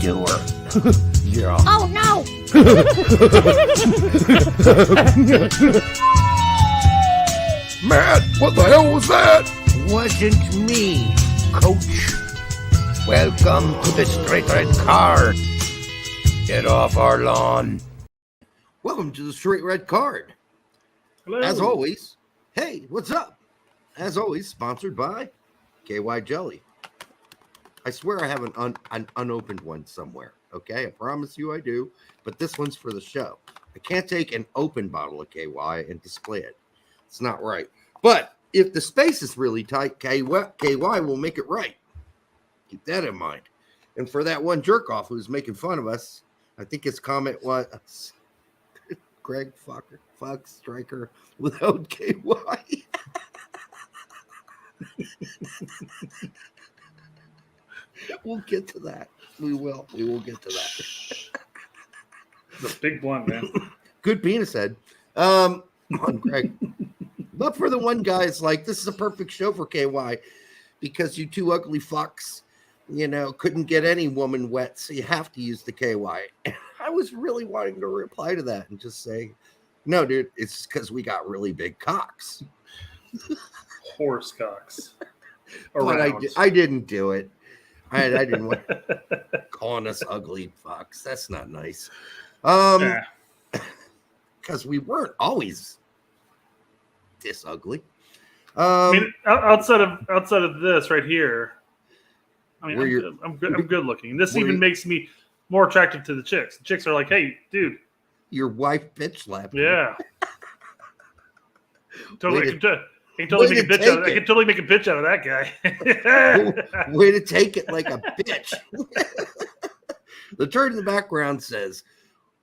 doer. Yeah. Oh no! Matt, what the hell was that? Wasn't me, coach. Welcome to the straight red card. Get off our lawn. Welcome to the Straight Red Card. Hello. As always, hey, what's up? As always, sponsored by KY Jelly. I swear I have an unopened one somewhere, okay? I promise you I do, but this one's for the show. I can't take an open bottle of KY and display it. It's not right. But if the space is really tight, KY will make it right. Keep that in mind. And for that one jerk-off who's making fun of us, I think his comment was, Gregg fuck striker without KY. We'll get to that. We will get to that. The big blunt, man. Good penis head. Come on, Gregg. But for the one guy, it's like, this is a perfect show for KY because you two ugly fucks, couldn't get any woman wet, so you have to use the KY. I was really wanting to reply to that and just say, no, dude, it's because we got really big cocks. Horse cocks. But I didn't do it. I didn't want calling us ugly fucks. That's not nice. Because we weren't always this ugly. I mean, outside of this right here, I mean, I'm good looking. This even makes me more attractive to the chicks. The chicks are like, "Hey, dude, your wife bitch slapped." Yeah, totally. I can totally make a bitch out of that guy. Way to take it like a bitch. The turd in the background says,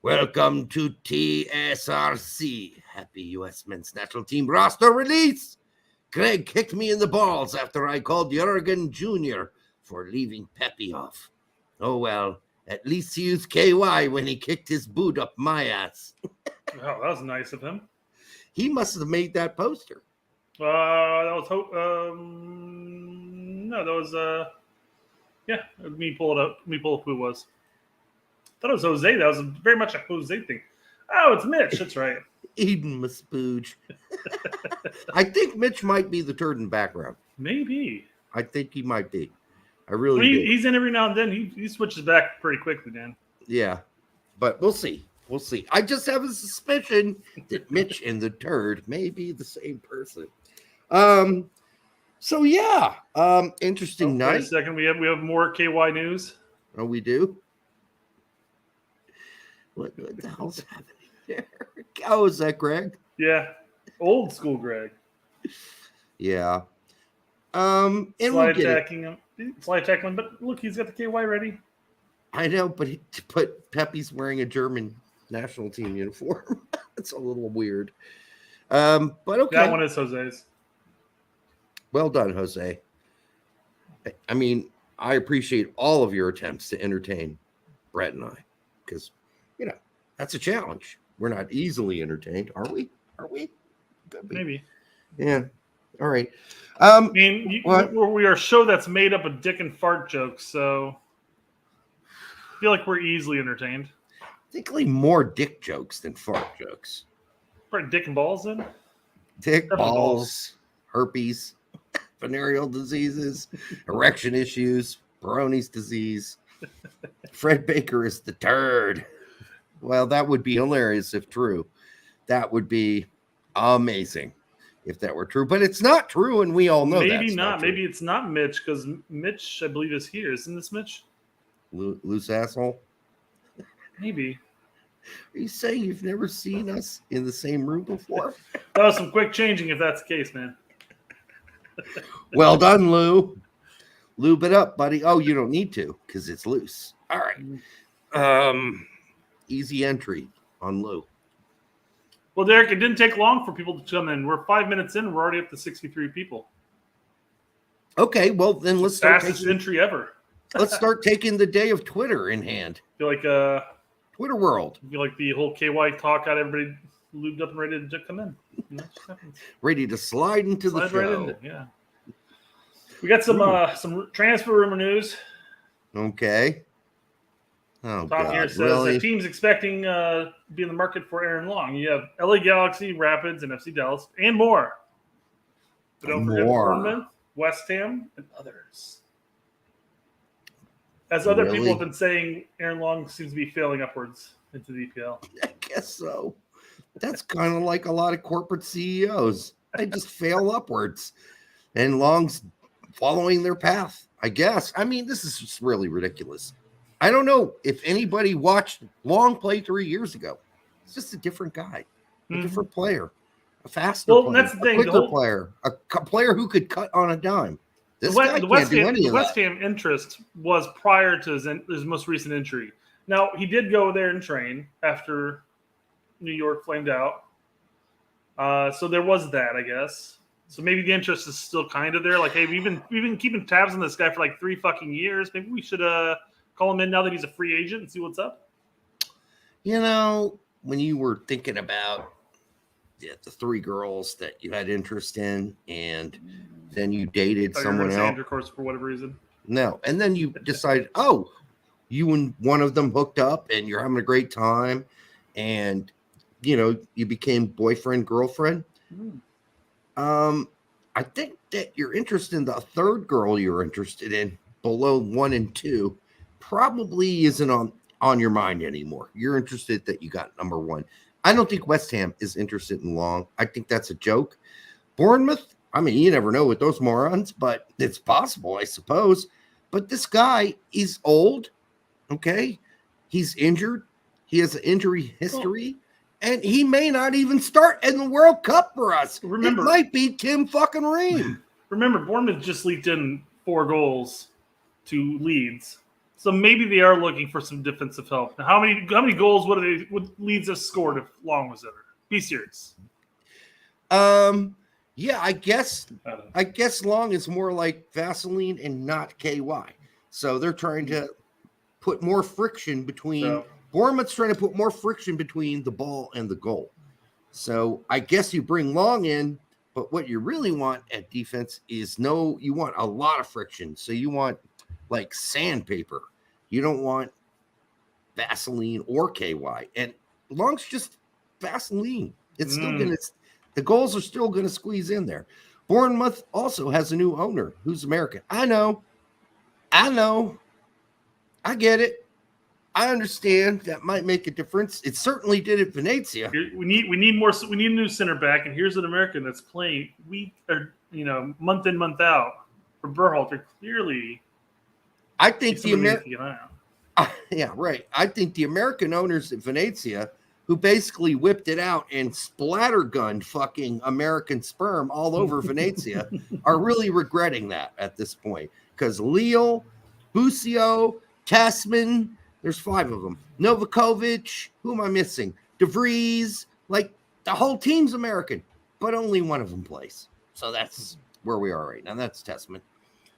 "Welcome to TSRC. Happy U.S. Men's National Team roster release. Gregg kicked me in the balls after I called Jurgen Jr. for leaving Pepi off. Oh, well, at least he used KY when he kicked his boot up my ass." Oh, that was nice of him. He must have made that poster. That was no, that was yeah. Let me pull it up. Let me pull up who it was. I thought it was Jose. That was very much a Jose thing. Oh, it's Mitch. That's right. Eden Maspooge. I think Mitch might be the turd in the background. Maybe. I think he might be. I really do. He's in every now and then. He switches back pretty quickly, Dan. Yeah, but we'll see. We'll see. I just have a suspicion that Mitch and the turd may be the same person. So yeah, interesting night. Wait a second, we have more KY news. Oh, we do? What the hell's happening there? How is that, Gregg? Yeah. Old school Gregg. Yeah. And slide attacking him. But look, he's got the KY ready. I know, but Pepi's wearing a German national team uniform. It's a little weird. But okay. That one is Jose's. Well done, Jose. I mean, I appreciate all of your attempts to entertain Brett and I, because, that's a challenge. We're not easily entertained, are we? Could be. Maybe. Yeah. All right. I mean, we are a show that's made up of dick and fart jokes, so I feel like we're easily entertained. I think like more dick jokes than fart jokes. Right, dick and balls in? Dick, balls, herpes, venereal diseases, erection issues, Peyronie's disease. Fred Baker is the turd. Well, that would be hilarious if true. That would be amazing if that were true. But it's not true, and we all know that. Maybe not. Maybe it's not Mitch, because Mitch, I believe, is here. Isn't this Mitch? Loose asshole? Maybe. Are you saying you've never seen us in the same room before? That was some quick changing if that's the case, man. Well done, Lou. Lube it up, buddy. Oh, you don't need to because it's loose. All right. Easy entry on Lou. Well, Derek, it didn't take long for people to come in. We're 5 minutes in. We're already up to 63 people. Okay, well, then let's start. Fastest entry ever. Let's start taking the day of Twitter in hand. I feel like Twitter world. I feel like the whole KY talk got everybody lubed up and ready to come in. Ready to slide into the show. Right into, yeah. We got some transfer rumor news. Okay. Oh, Tom God, here says really? teams expecting to be in the market for Aaron Long. You have LA Galaxy, Rapids, and FC Dallas, and more. But don't forget Bournemouth, West Ham, and others. As other people have been saying, Aaron Long seems to be failing upwards into the EPL. I guess so. That's kind of like a lot of corporate CEOs. They just fail upwards. And Long's following their path, I guess. I mean, this is just really ridiculous. I don't know if anybody watched Long play 3 years ago. It's just a different guy, a different player, a faster player, that's the thing, a quicker player, a player who could cut on a dime. This guy can't do any of that. The West Ham interest was prior to his most recent injury. Now, he did go there and train after New York flamed out. So there was that, I guess. So maybe the interest is still kind of there. Like, hey, we've been keeping tabs on this guy for like 3 fucking years. Maybe we should call him in now that he's a free agent and see what's up. You know, when you were thinking about the 3 girls that you had interest in, and then you dated someone else, intercourse for whatever reason. No, and then you decided, you and one of them hooked up, and you're having a great time, and you became boyfriend girlfriend. I think that your interest in the 3rd girl you're interested in, below 1 and 2, probably isn't on your mind anymore. You're interested that you got number 1. I don't think West Ham is interested in Long. I think that's a joke. Bournemouth, I mean, you never know with those morons, but it's possible, I suppose. But this guy is old, okay? He's injured. He has an injury history. And he may not even start in the World Cup for us. Remember, it might be Tim fucking Ream. Remember, Bournemouth just leaked in 4 goals to Leeds. So maybe they are looking for some defensive help. Now, how many goals would Leeds have scored if Long was there? Be serious. Yeah, I guess Long is more like Vaseline and not KY. So they're trying to put more friction between Bournemouth's trying to put more friction between the ball and the goal. So I guess you bring Long in, but what you really want at defense is you want a lot of friction. So you want like sandpaper. You don't want Vaseline or KY. And Long's just Vaseline. It's still the goals are still gonna squeeze in there. Bournemouth also has a new owner who's American. I know. I get it. I understand that might make a difference. It certainly did at Venezia. We need a new center back, and here's an American that's playing month in, month out for Berhalter. Clearly, I think the American. Yeah, right. I think the American owners at Venezia, who basically whipped it out and splattergunned fucking American sperm all over Venezia, are really regretting that at this point. Because Lille, Busio, Tasman, there's 5 of them. Novakovic, who am I missing? DeVries, like the whole team's American, but only one of them plays. So that's where we are right now. That's Tasman.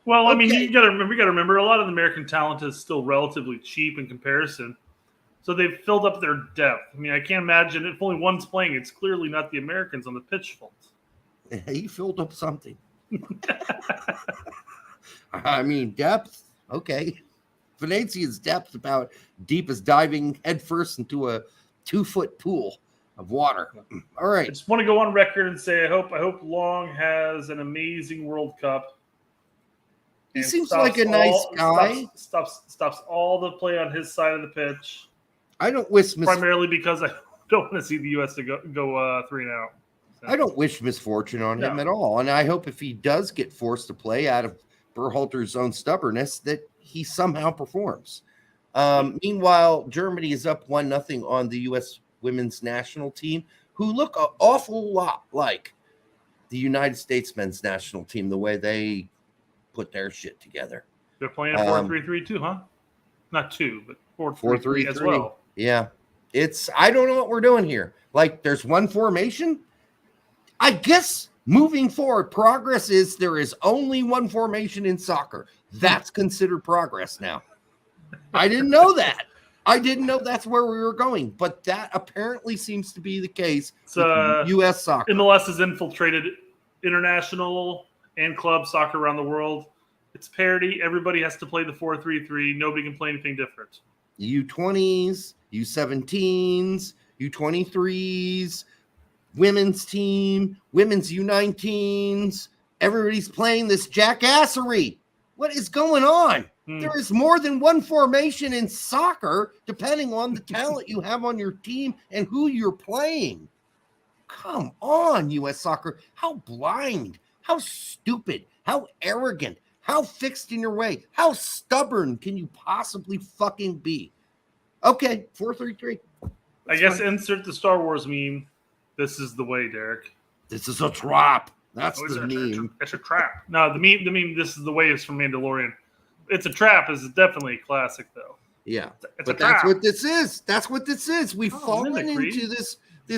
Well, I mean, you got to remember, a lot of the American talent is still relatively cheap in comparison. So they've filled up their depth. I mean, I can't imagine if only one's playing, it's clearly not the Americans on the pitch fault. He filled up something. I mean, depth, okay. Venezia's depth about deep as diving headfirst into a 2-foot pool of water. All right. I just want to go on record and say I hope Long has an amazing World Cup. He seems like a nice guy. Stops all the play on his side of the pitch. I don't wish primarily because I don't want to see the U.S. to go 3-0. So. I don't wish misfortune on him at all, and I hope if he does get forced to play out of Berhalter's own stubbornness, that he somehow performs. Meanwhile, Germany is up 1-0 on the U.S. women's national team, who look an awful lot like the United States men's national team, the way they put their shit together. They're playing a 4-3-3 too, huh? Not 2, but 4-3-3 as well. Yeah. I don't know what we're doing here. Like, there's one formation. I guess moving forward, progress is there is only one formation in soccer. That's considered progress now. I didn't know that. I didn't know that's where we were going, but that apparently seems to be the case with U.S. soccer. MLS has infiltrated international and club soccer around the world. It's parity. Everybody has to play the 4-3-3. Nobody can play anything different. U20s, U17s, U23s, women's team, women's U19s. Everybody's playing this jackassery. What is going on? There is more than one formation in soccer, depending on the talent you have on your team and who you're playing. Come on, U.S. Soccer. How blind, how stupid, how arrogant, how fixed in your way, how stubborn can you possibly fucking be? Okay, 4-3-3. I guess insert the Star Wars meme. This is the way, Derek. This is a trap. That's the meme. It's a trap. No, the meme. This is the way is from Mandalorian. It's a trap is definitely a classic, though. Yeah, it's but that's what this is. That's what this is. We've fallen into this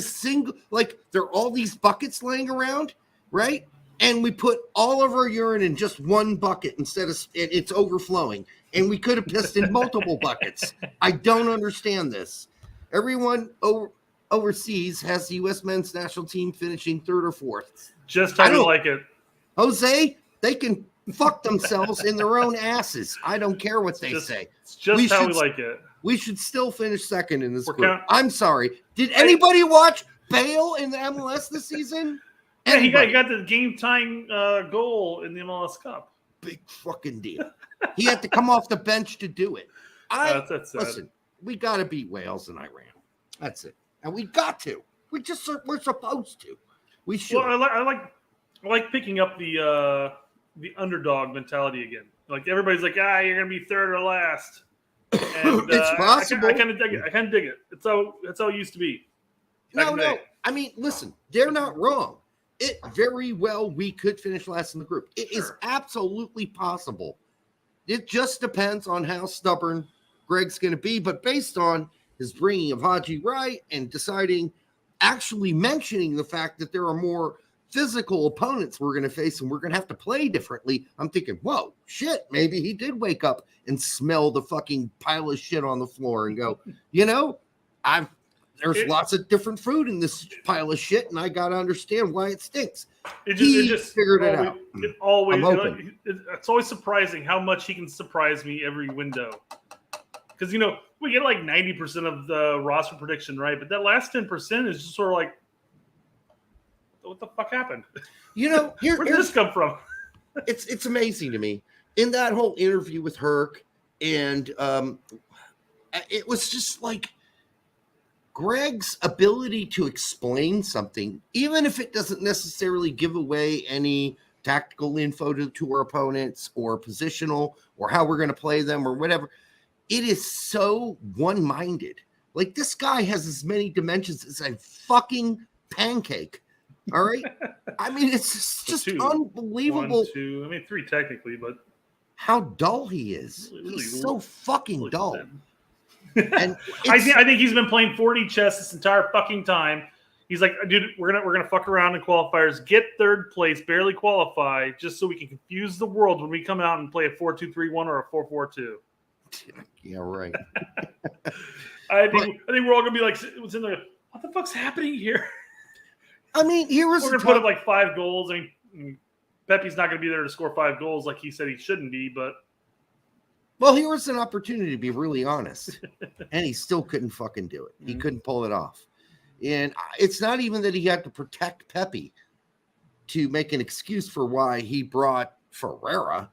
single, like there are all these buckets laying around, right? And we put all of our urine in just one bucket instead of it's overflowing. And we could have pissed in multiple buckets. I don't understand this. Everyone overseas has the U.S. men's national team finishing 3rd or 4th. Just how you like it. Jose, they can fuck themselves in their own asses. I don't care what they say. It's just how we like it. We should still finish 2nd in this group. I'm sorry. Did anybody watch Bale in the MLS this season? Yeah, he got the game-tying goal in the MLS Cup. Big fucking deal. He had to come off the bench to do it. That's listen, we got to beat Wales and Iran. That's it. And we got to. We're supposed to. We should. Well, I like picking up the underdog mentality again. Like everybody's like, you're gonna be 3rd or last. And, it's possible. I kind of dig it. I kind of dig it. That's how it used to be. No. I mean, listen, they're not wrong. It very well we could finish last in the group. It is absolutely possible. It just depends on how stubborn Gregg's going to be. But based on his bringing of Haji Wright and actually mentioning the fact that there are more physical opponents we're going to face and we're going to have to play differently, I'm thinking, whoa, shit, maybe he did wake up and smell the fucking pile of shit on the floor and go, there's lots of different food in this pile of shit, and I got to understand why it stinks. It just figured it out. It's always surprising how much he can surprise me every window. Because, we get like 90% of the roster prediction right, but that last 10% is just sort of like, what the fuck happened? Where did this come from? It's amazing to me. In that whole interview with Herc, and it was just like, Gregg's ability to explain something, even if it doesn't necessarily give away any tactical info to our opponents or positional or how we're going to play them or whatever, it is so one-minded. Like, this guy has as many dimensions as a fucking pancake. All right? I mean, it's just unbelievable. 1, 2, I mean 3 technically, but how dull he is. He's so fucking dull. Thin. And I think he's been playing 4D chess this entire fucking time. He's like, dude, we're gonna fuck around in qualifiers, get 3rd place, barely qualify, just so we can confuse the world when we come out and play a 4-2-3-1 or a 4-4-2. Yeah, right. I think we're all gonna be like, what's in there? What the fuck's happening here? I mean, we're gonna put up like 5 goals. I mean, Pepi's not gonna be there to score 5 goals like he said he shouldn't be, but. Well, here was an opportunity to be really honest, and he still couldn't fucking do it. He couldn't pull it off. And it's not even that he had to protect Pepi to make an excuse for why he brought Ferreira,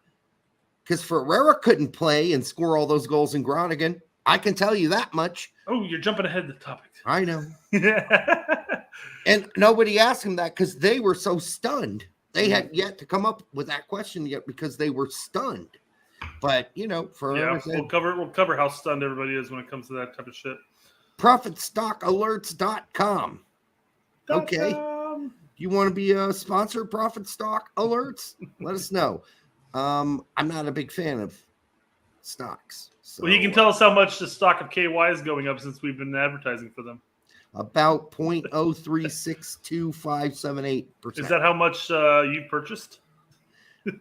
because Ferreira couldn't play and score all those goals in Groningen. I can tell you that much. Oh, you're jumping ahead of the topic. I know. And nobody asked him that because they were so stunned. They had yet to come up with that question yet because they were stunned. But, Ferreira said, we'll cover how stunned everybody is when it comes to that type of shit. ProfitStockAlerts.com. Okay. Do you want to be a sponsor of Profit Stock Alerts? Let us know. I'm not a big fan of stocks. So, well, you can tell us how much the stock of KY is going up since we've been advertising for them. About 0.0362578%. Is that how much you purchased?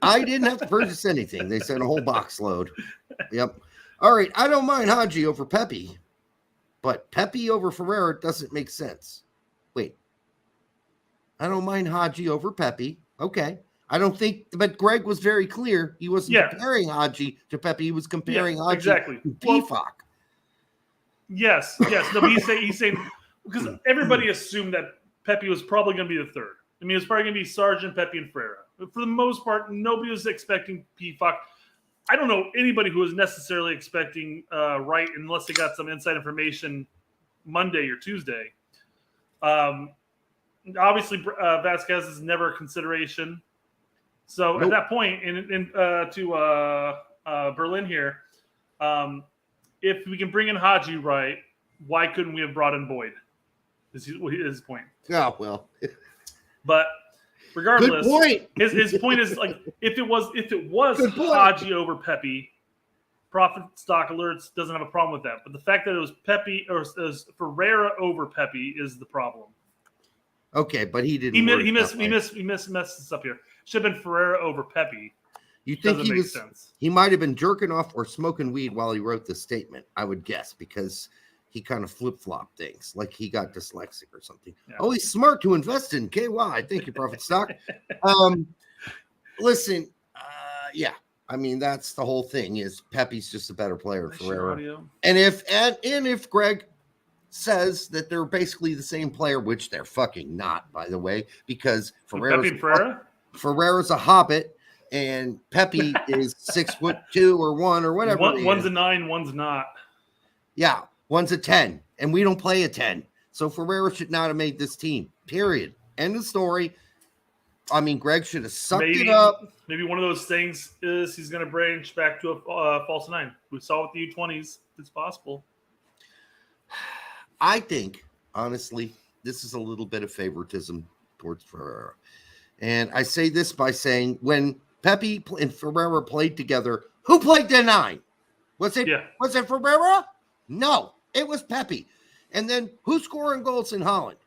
I didn't have to purchase anything. They sent a whole box load. Yep. All right. I don't mind Haji over Pepi, but Pepi over Ferreira doesn't make sense. Wait. I don't mind Haji over Pepi. Okay. I don't think, but Gregg was very clear. He wasn't comparing Haji to Pepi. He was comparing Haji exactly. to PFOC. Yes. No, but he's saying because everybody assumed that Pepi was probably going to be the third. I mean, it was probably going to be Sargent, Pepi, and Ferreira. But for the most part, nobody was expecting PFOC. I don't know anybody who was necessarily expecting Wright unless they got some inside information Monday or Tuesday. Obviously, Vasquez is never a consideration. So at that point, to Berlin here, if we can bring in Haji Wright, why couldn't we have brought in Boyd? Is his point. Oh, well. But regardless, good point. His point is like if it was Haji over Pepi, Profit Stock Alerts doesn't have a problem with that. But the fact that it was Pepi or it was Ferreira over Pepi is the problem. Okay, but he didn't. He messed this up here. Should have been Ferreira over Pepi. You think Doesn't make sense. He might have been jerking off or smoking weed while he wrote this statement, I would guess, because he kind of flip-flopped things, like he got dyslexic or something. Yeah. Oh, he's smart to invest in KY. Thank you, Profit Stock. Listen, yeah. I mean, that's the whole thing is Pepi's just a better player than Ferreira. And if Greg says that they're basically the same player, which they're fucking not, by the way, because Ferreira's a hobbit and Pepi is 6'2" or 1 or whatever. One's a 9, one's not. Yeah, one's a 10, and we don't play a 10. So Ferreira should not have made this team. Period. End of story. I mean, Greg should have sucked it up. Maybe one of those things is he's going to branch back to a false 9. We saw with the U20s. It's possible. I think, honestly, this is a little bit of favoritism towards Ferreira. And I say this by saying when Pepi and Ferreira played together, who played the 9? Was it Ferreira? No, it was Pepi. And then who's scoring goals in Holland?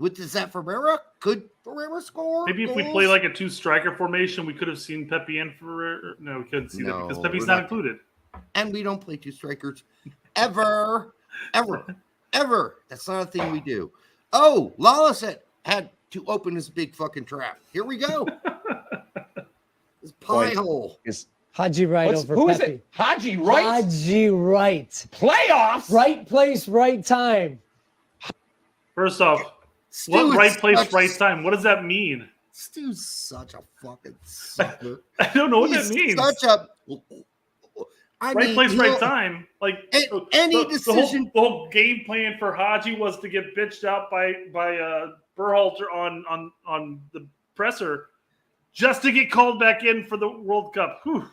Is that Ferreira? Could Ferreira score? Maybe if we play like a 2-striker formation, we could have seen Pepi and Ferreira. No, we couldn't see that because Pepi's not included. And we don't play 2 strikers ever. That's not a thing we do. Oh, Lawless had to open his big fucking trap. Here we go. This pie hole. Is Haji Wright over Who Pepi. is it? Haji Wright? Haji Wright. Playoffs? Right place, right time. First off, what right place, right time? What does that mean? Stu's such a fucking sucker. I don't know what that means. Right place, right time. Like any decision. The whole game plan for Haji was to get bitched out by Berhalter on the presser, just to get called back in for the World Cup. Whew.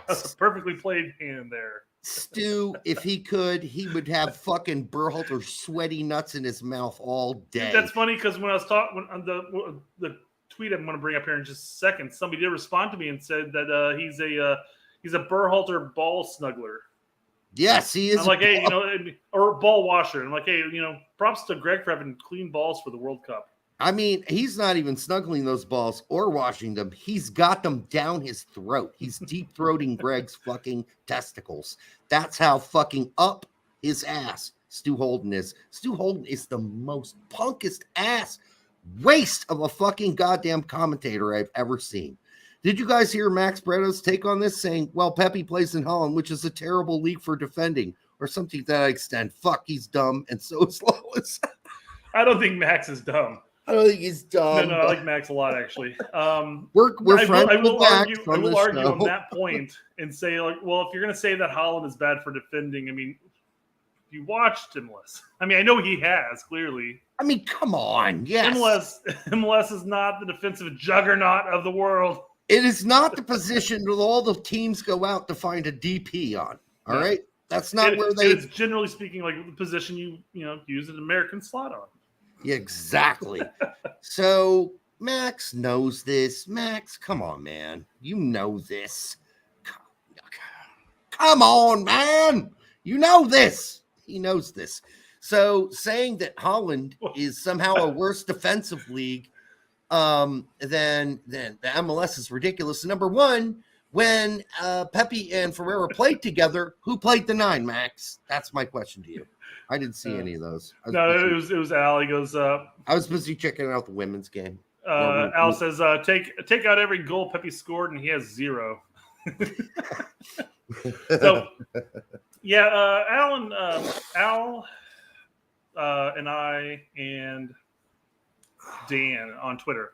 That's a perfectly played hand there. Stu, if he could, he would have fucking Berhalter sweaty nuts in his mouth all day. That's funny because when I was talking on the tweet I'm going to bring up here in just a second, somebody did respond to me and said that he's a Berhalter ball snuggler. Yes, he is. I'm like, hey, or ball washer. I'm like, hey, props to Greg for having clean balls for the World Cup. I mean, he's not even snuggling those balls or washing them. He's got them down his throat. He's deep-throating Greg's fucking testicles. That's how fucking up his ass Stu Holden is. Stu Holden is the most punkest ass waste of a fucking goddamn commentator I've ever seen. Did you guys hear Max Bretto's take on this, saying, well, Pepi plays in Holland, which is a terrible league for defending, or something to that extent? Fuck, he's dumb, and so is Lois. I don't think Max is dumb. I don't think he's dumb. No, I like Max a lot, actually. We're friends I will with Max. I will argue on that point and say, like, well, if you're going to say that Holland is bad for defending, I mean, you watched MLS. I mean, I know he has, clearly. I mean, come on. Yes. MLS is not the defensive juggernaut of the world. It is not the position that all the teams go out to find a DP on. All right? That's not where they... It's generally speaking like the position you use an American slot on. Yeah, exactly. So Max knows this. Max, come on, man. You know this. Come on, man. You know this. He knows this. So saying that Holland is somehow a worse defensive league than the MLS is ridiculous. Number one, when Pepi and Ferreira played together, who played the 9, Max? That's my question to you. I didn't see any of those. It was Al. He goes. I was busy checking out the women's game. Al says, "Take out every goal Pepi scored, and he has 0." So Yeah, Al, and I and Dan on Twitter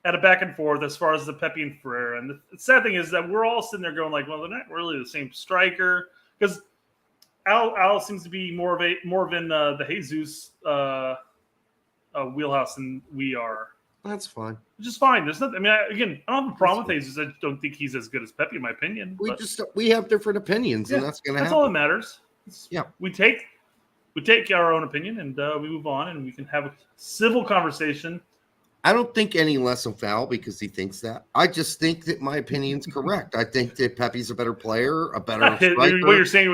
had a back and forth as far as the Pepi and Ferreira. And the sad thing is that we're all sitting there going like, well, they're not really the same striker, because Al seems to be more of in the Jesus wheelhouse than we are. That's fine. Which is fine. There's nothing. I mean, I don't have a problem with Jesus. I don't think he's as good as Pepi, in my opinion. We have different opinions, and that's going to happen. That's all that matters. Yeah, we take our own opinion and we move on, and we can have a civil conversation. I don't think any less of Val because he thinks that. I just think that my opinion's correct. I think that Pepi's a better player, a better striker. What you're saying,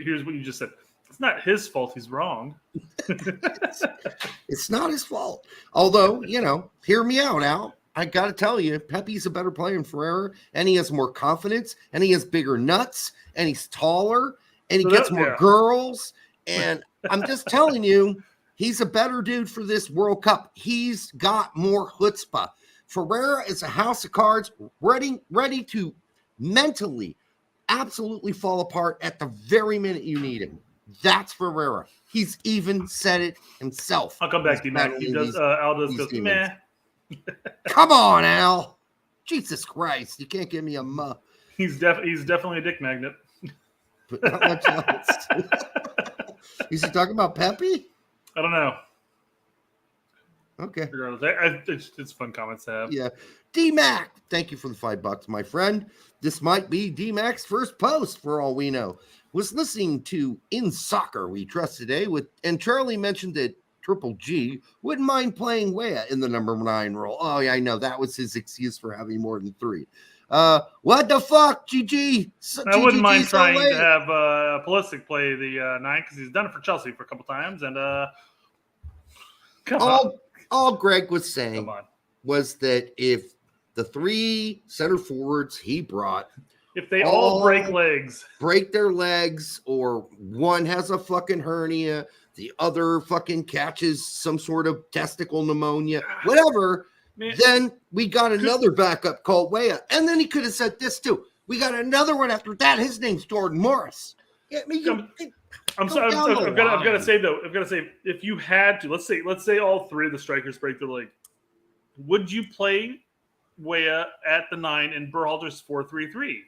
here's what you just said. It's not his fault. He's wrong. It's not his fault. Although, hear me out, Al. I got to tell you, Pepi's a better player than Ferreira, and he has more confidence, and he has bigger nuts, and he's taller, and he gets more girls. And I'm just telling you, he's a better dude for this World Cup. He's got more chutzpah. Ferreira is a house of cards, ready to mentally absolutely fall apart at the very minute you need him. That's Ferreira. He's even said it himself. I'll come back to you, Matt. Al does go, meh. Come on, Al. Jesus Christ. You can't give me a muh. He's definitely a dick magnet. But not much else. Is he talking about Pepi? I don't know. Okay. It's fun comments to have. Yeah. D-Mac, thank you for the $5, my friend. This might be D-Mac's first post for all we know. Was listening to In Soccer We Trust today and Charlie mentioned that Triple G wouldn't mind playing Weah in the number 9 role. Oh, yeah, I know. That was his excuse for having more than 3. What the fuck, GG? I wouldn't mind trying to have Pulisic play the 9 because he's done it for Chelsea for a couple times. And all Greg was saying was that if the 3 center forwards he brought, if they all break their legs, or one has a fucking hernia, the other fucking catches some sort of testicle pneumonia, whatever. Man, then we got another backup called Weah. And then he could have said this too. We got another one after that. His name's Jordan Morris. I've got to say, if you had to, let's say all 3 of the strikers break their leg, would you play Weah at the 9 in Berhalter's 4-3-3?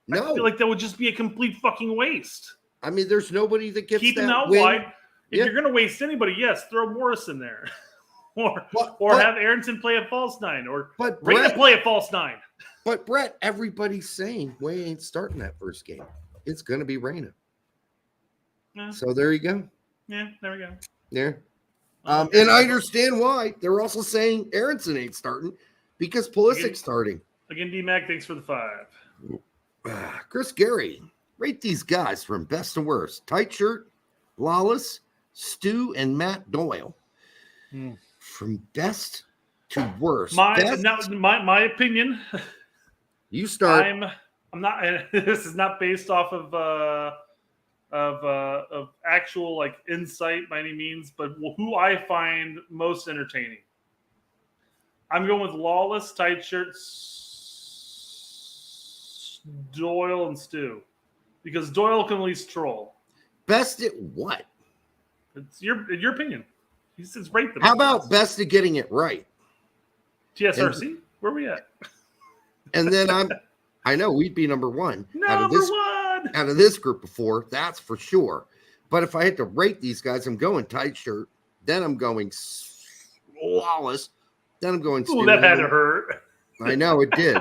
No. I feel like that would just be a complete fucking waste. I mean, there's nobody that gets keep him out win. wide. If you're going to waste anybody, yes, throw Morris in there. Or have Aronson play a false 9, or Reina play a false 9. But Brett, everybody's saying Weah ain't starting that first game. It's going to be Reina. Yeah. So there you go. Yeah, there we go. There. And I understand why. They're also saying Aronson ain't starting because Pulisic's starting. Again, D-Mac, thanks for the 5. Chris Gary, rate these guys from best to worst. Tight shirt, Lawless, Stu, and Matt Doyle. From best to worst. My opinion. You start. I'm not. This is not based off of actual like insight by any means, but who I find most entertaining. I'm going with Lawless, Tight Shirts, Doyle, and Stu, because Doyle can at least troll. Best at what? It's your opinion. He says rate them. How about best at getting it right? TSRC? Where are we at? And then I know we'd be number 1. Number 1 out of this group of 4, that's for sure. But if I had to rate these guys, I'm going Tight Shirt. Then I'm going Lawless. Then I'm going Stu. Ooh, that had to hurt. I know it did.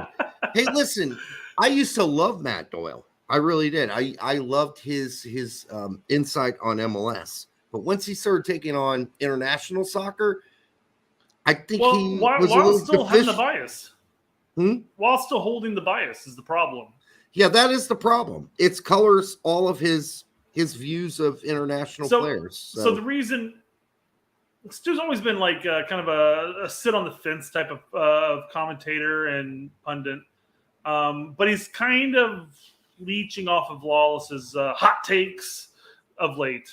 Hey, listen, I used to love Matt Doyle. I really did. I loved his insight on MLS. But once he started taking on international soccer, I think he was a little still deficient. having the bias. While still holding the bias is the problem. Yeah, that is the problem. It colors all of his views of international players. So the reason Stu's always been like kind of a sit on the fence type of commentator and pundit, but he's kind of leeching off of Lawless's hot takes of late.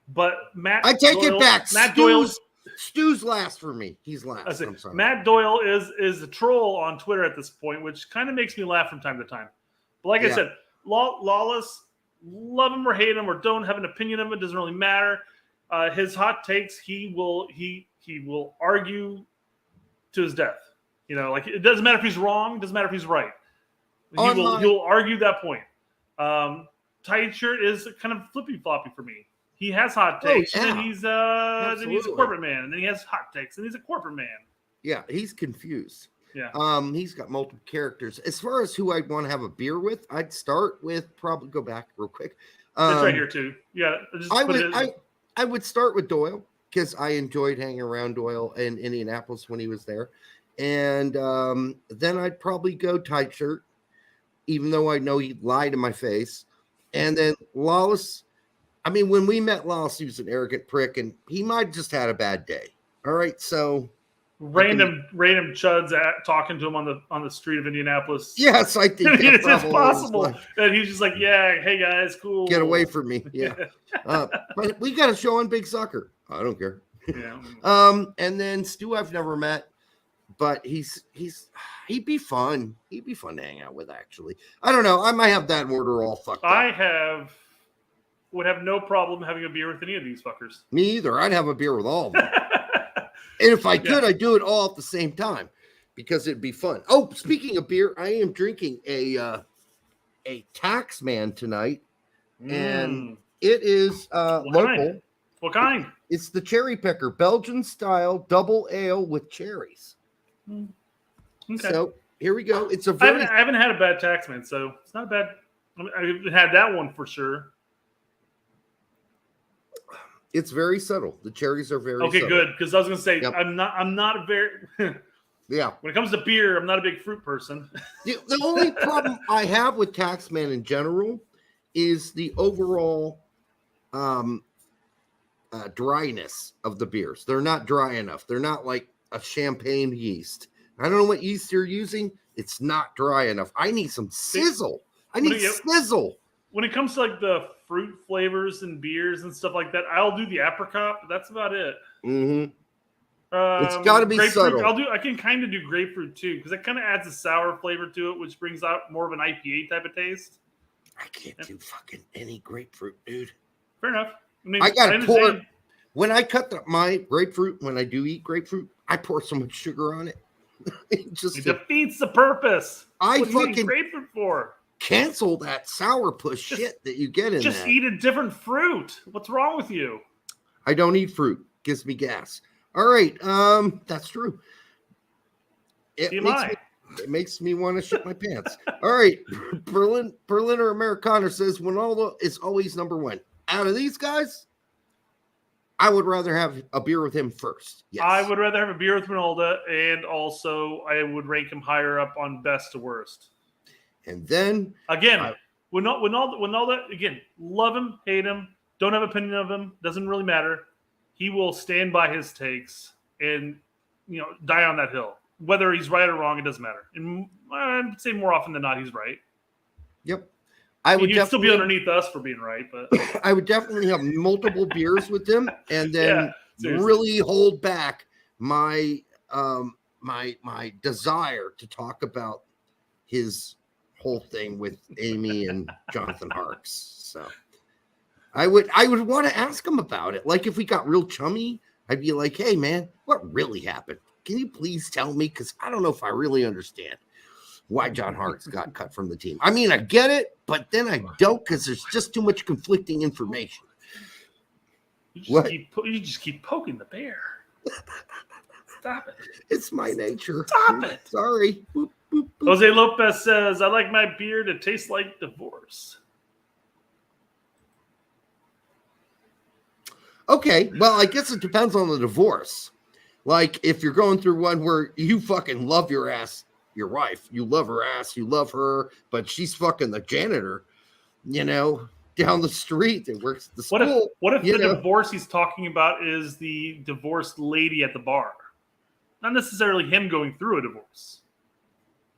But I take it back. Stu's last for me. He's last. I'm sorry. Matt Doyle is a troll on Twitter at this point, which kind of makes me laugh from time to time. But like I said, Lawless love him or hate him or don't have an opinion of him, it doesn't really matter. His hot takes, he will argue to his death. You know, like it doesn't matter if he's wrong, it doesn't matter if he's right. He'll argue that point. Tight shirt is kind of flippy floppy for me. He has hot takes, and then he's a corporate man, and then he has hot takes, and he's a corporate man. Yeah, he's confused. Yeah. He's got multiple characters. As far as who I'd want to have a beer with, I'd start with probably go back real quick. It's right here too. Yeah. I would start with Doyle because I enjoyed hanging around Doyle in Indianapolis when he was there. And then I'd probably go tight shirt, even though I know he'd lie to my face. And then Lawless, I mean, when we met Lawless, he was an arrogant prick, and he might have just had a bad day. All right, so random chuds talking to him on the street of Indianapolis. Yes, I think it's possible that he's just like, yeah, hey guys, cool, get away from me. Yeah. But we got a show on Big Sucker. I don't care. Yeah. And then Stu I've never met, but he'd be fun. He'd be fun to hang out with, actually. I don't know. I might have that order all fucked up. Would have no problem having a beer with any of these fuckers. Me either. I'd have a beer with all of them. And if I could, I'd do it all at the same time because it'd be fun. Oh, speaking of beer, I am drinking a Taxman tonight, and it is local. What kind? It's the Cherry Picker, Belgian style double ale with cherries. Okay. So here we go. It's I haven't had a bad Taxman, so it's not bad. I've had that one for sure. It's very subtle. The cherries are very okay, subtle. Good. Because I was going to say, yep. I'm not a very yeah. When it comes to beer, I'm not a big fruit person. The only problem I have with Taxman in general is the overall dryness of the beers. They're not dry enough. They're not like a champagne yeast. I don't know what yeast you're using. It's not dry enough. I need some sizzle. I need sizzle. When it comes to like the fruit flavors and beers and stuff like that, I'll do the apricot, but that's about it. Mm-hmm. It's got to be subtle. I can kind of do grapefruit too because it kind of adds a sour flavor to it, which brings out more of an IPA type of taste. I can't do fucking any grapefruit, dude. Fair enough. I mean, I gotta pour. When I cut my grapefruit, when I do eat grapefruit, I pour so much sugar on it. It defeats the purpose. What do you need grapefruit for? Cancel that sourpuss shit that you get in just that. Eat a different fruit. What's wrong with you? I don't eat fruit. Gives me gas. All right. That's true. It makes me want to shit my pants. All right. Berliner Amerikaner says Winaldo is always number one. Out of these guys, I would rather have a beer with him first. Yes. I would rather have a beer with Winaldo, and also I would rank him higher up on best to worst. And then again, Winaldo, again, love him, hate him, don't have opinion of him, doesn't really matter. He will stand by his takes and die on that hill. Whether he's right or wrong, it doesn't matter. And I'd say more often than not, he's right. Yep. He'd still be underneath us for being right, but I would definitely have multiple beers with him, and then really hold back my my desire to talk about his whole thing with Amy and Jonathan Harks. So I would want to ask him about it. Like if we got real chummy, I'd be like, hey man, what really happened? Can you please tell me? Because I don't know if I really understand why John Harks got cut from the team. I mean, I get it, but then I don't because there's just too much conflicting information. You just keep poking the bear. Stop it. It's my nature. Stop it. Sorry. Boop, boop, boop. Jose Lopez says, I like my beer to taste like divorce. Okay. Well, I guess it depends on the divorce. Like if you're going through one where you fucking love your ass, your wife, you love her ass, you love her, but she's fucking the janitor, down the street that works at the school. What if the divorce he's talking about is the divorced lady at the bar? Not necessarily him going through a divorce.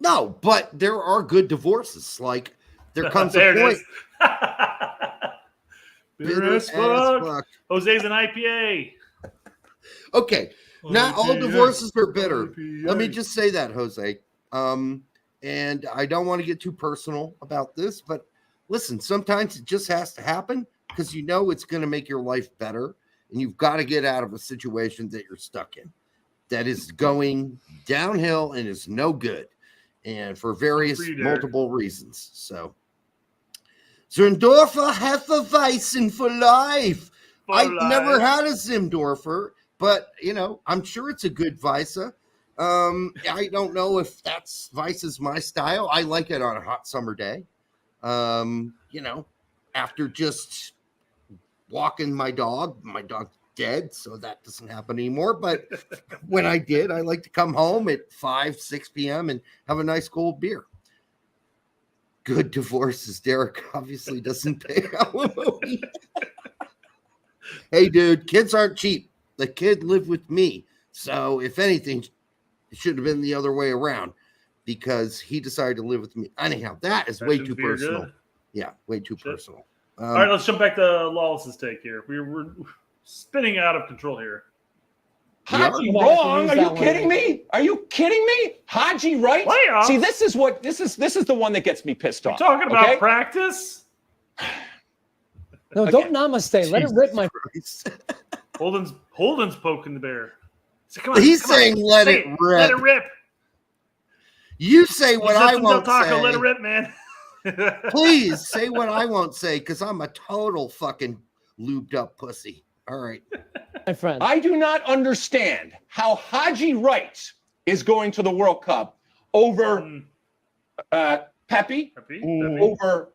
No, but there are good divorces. Like there comes a point. Bitter as fuck. Jose's an IPA. Okay. Not all divorces are bitter. Let me just say that, Jose. And I don't want to get too personal about this, but listen, sometimes it just has to happen because you know it's going to make your life better, and you've got to get out of a situation that you're stuck in that is going downhill and is no good, and for various multiple reasons. So Zimdorfer have a Weissen for life. I've never had a Zimdorfer, but I'm sure it's a good Weisse. I don't know if that's Weiss is my style. I like it on a hot summer day. After just walking my dog's dead, so that doesn't happen anymore. But when I did, I like to come home at 5-6 p.m. and have a nice cold beer. Good divorces. Derek obviously doesn't pay alimony. Hey, dude, kids aren't cheap. The kid lived with me. So if anything, it should have been the other way around because he decided to live with me. Anyhow, that is way too personal. Good. Yeah, way too personal. All right, let's jump back to Lawless's take here. We're spinning out of control here. Haji wrong? Are you kidding me? Are you kidding me? Haji Wright? Playoffs? See, this is the one that gets me pissed off. You're talking about practice? No, don't namaste. Let it rip, my Christ. Holden's poking the bear. He's saying let it rip. Let it rip. You say what I won't say. Let it rip, man. Please say what I won't say because I'm a total fucking lubed up pussy. All right. my friend. I do not understand how Haji Wright is going to the World Cup over Pepi, over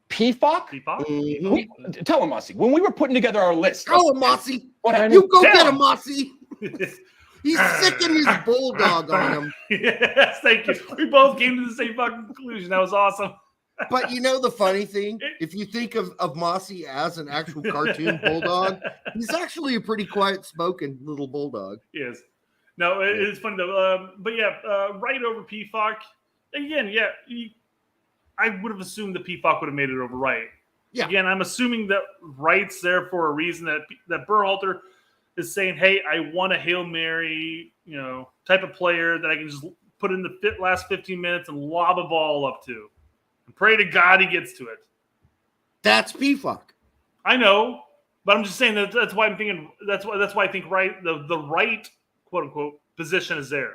PFOC. Mm-hmm. Tell him, Mossy, when we were putting together our list. Tell him, Mossy. You go get him, Mossy. He's sicking his bulldog on him. Yes, thank you. We both came to the same fucking conclusion. That was awesome. But the funny thing, if you think of Mossy as an actual cartoon bulldog, he's actually a pretty quiet-spoken little bulldog. He is. No, it's funny though. But yeah, right over PFOC. Again, yeah, I would have assumed that PFOC would have made it over Wright. Yeah. Again, I'm assuming that Wright's there for a reason, that Berhalter is saying, hey, I want a Hail Mary, type of player that I can just put in the last 15 minutes and lob a ball up to. And pray to God he gets to it. That's PFOC. I know, but I'm just saying that's why I'm thinking that's why I think the right quote unquote position is there.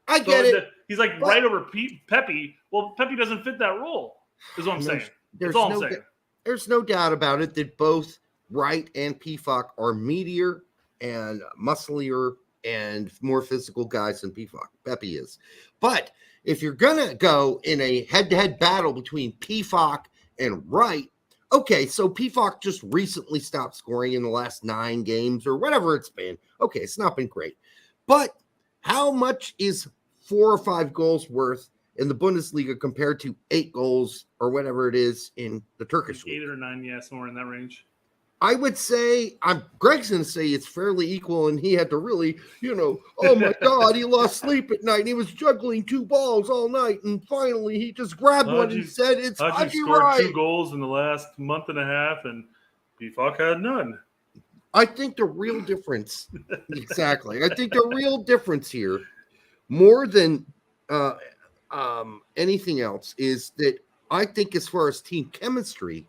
I get it. He's like right over Pepi. Well, Pepi doesn't fit that role. Is what I'm saying. That's all I'm saying. There's no doubt about it that both Wright and PFOC are meatier and musclier and more physical guys than Pepi is. But if you're going to go in a head-to-head battle between PFOC and Wright, okay, so PFOC just recently stopped scoring in the last 9 games or whatever it's been. Okay, it's not been great. But how much is 4 or 5 goals worth in the Bundesliga compared to 8 goals or whatever it is in the Turkish league? 8 or 9, yeah, somewhere in that range. I would say, Greg's going to say it's fairly equal, and he had to really, oh my God, he lost sleep at night. And he was juggling 2 balls all night, and finally he just grabbed one and said, it's Haji Wright. Scored 2 goals in the last month and a half, and PFOC had none. I think the real difference, exactly. I think the real difference here, more than anything else, is that I think as far as team chemistry,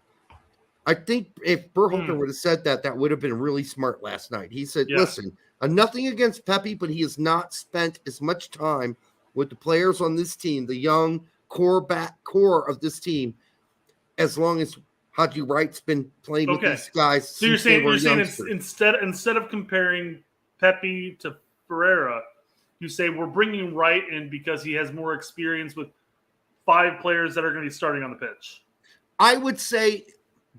I think if Berhalter would have said that would have been really smart last night. He said, listen, nothing against Pepi, but he has not spent as much time with the players on this team, the young core of this team, as long as Haji Wright's been playing with these guys. So you're saying instead of comparing Pepi to Ferreira, you say we're bringing Wright in because he has more experience with 5 players that are going to be starting on the pitch. I would say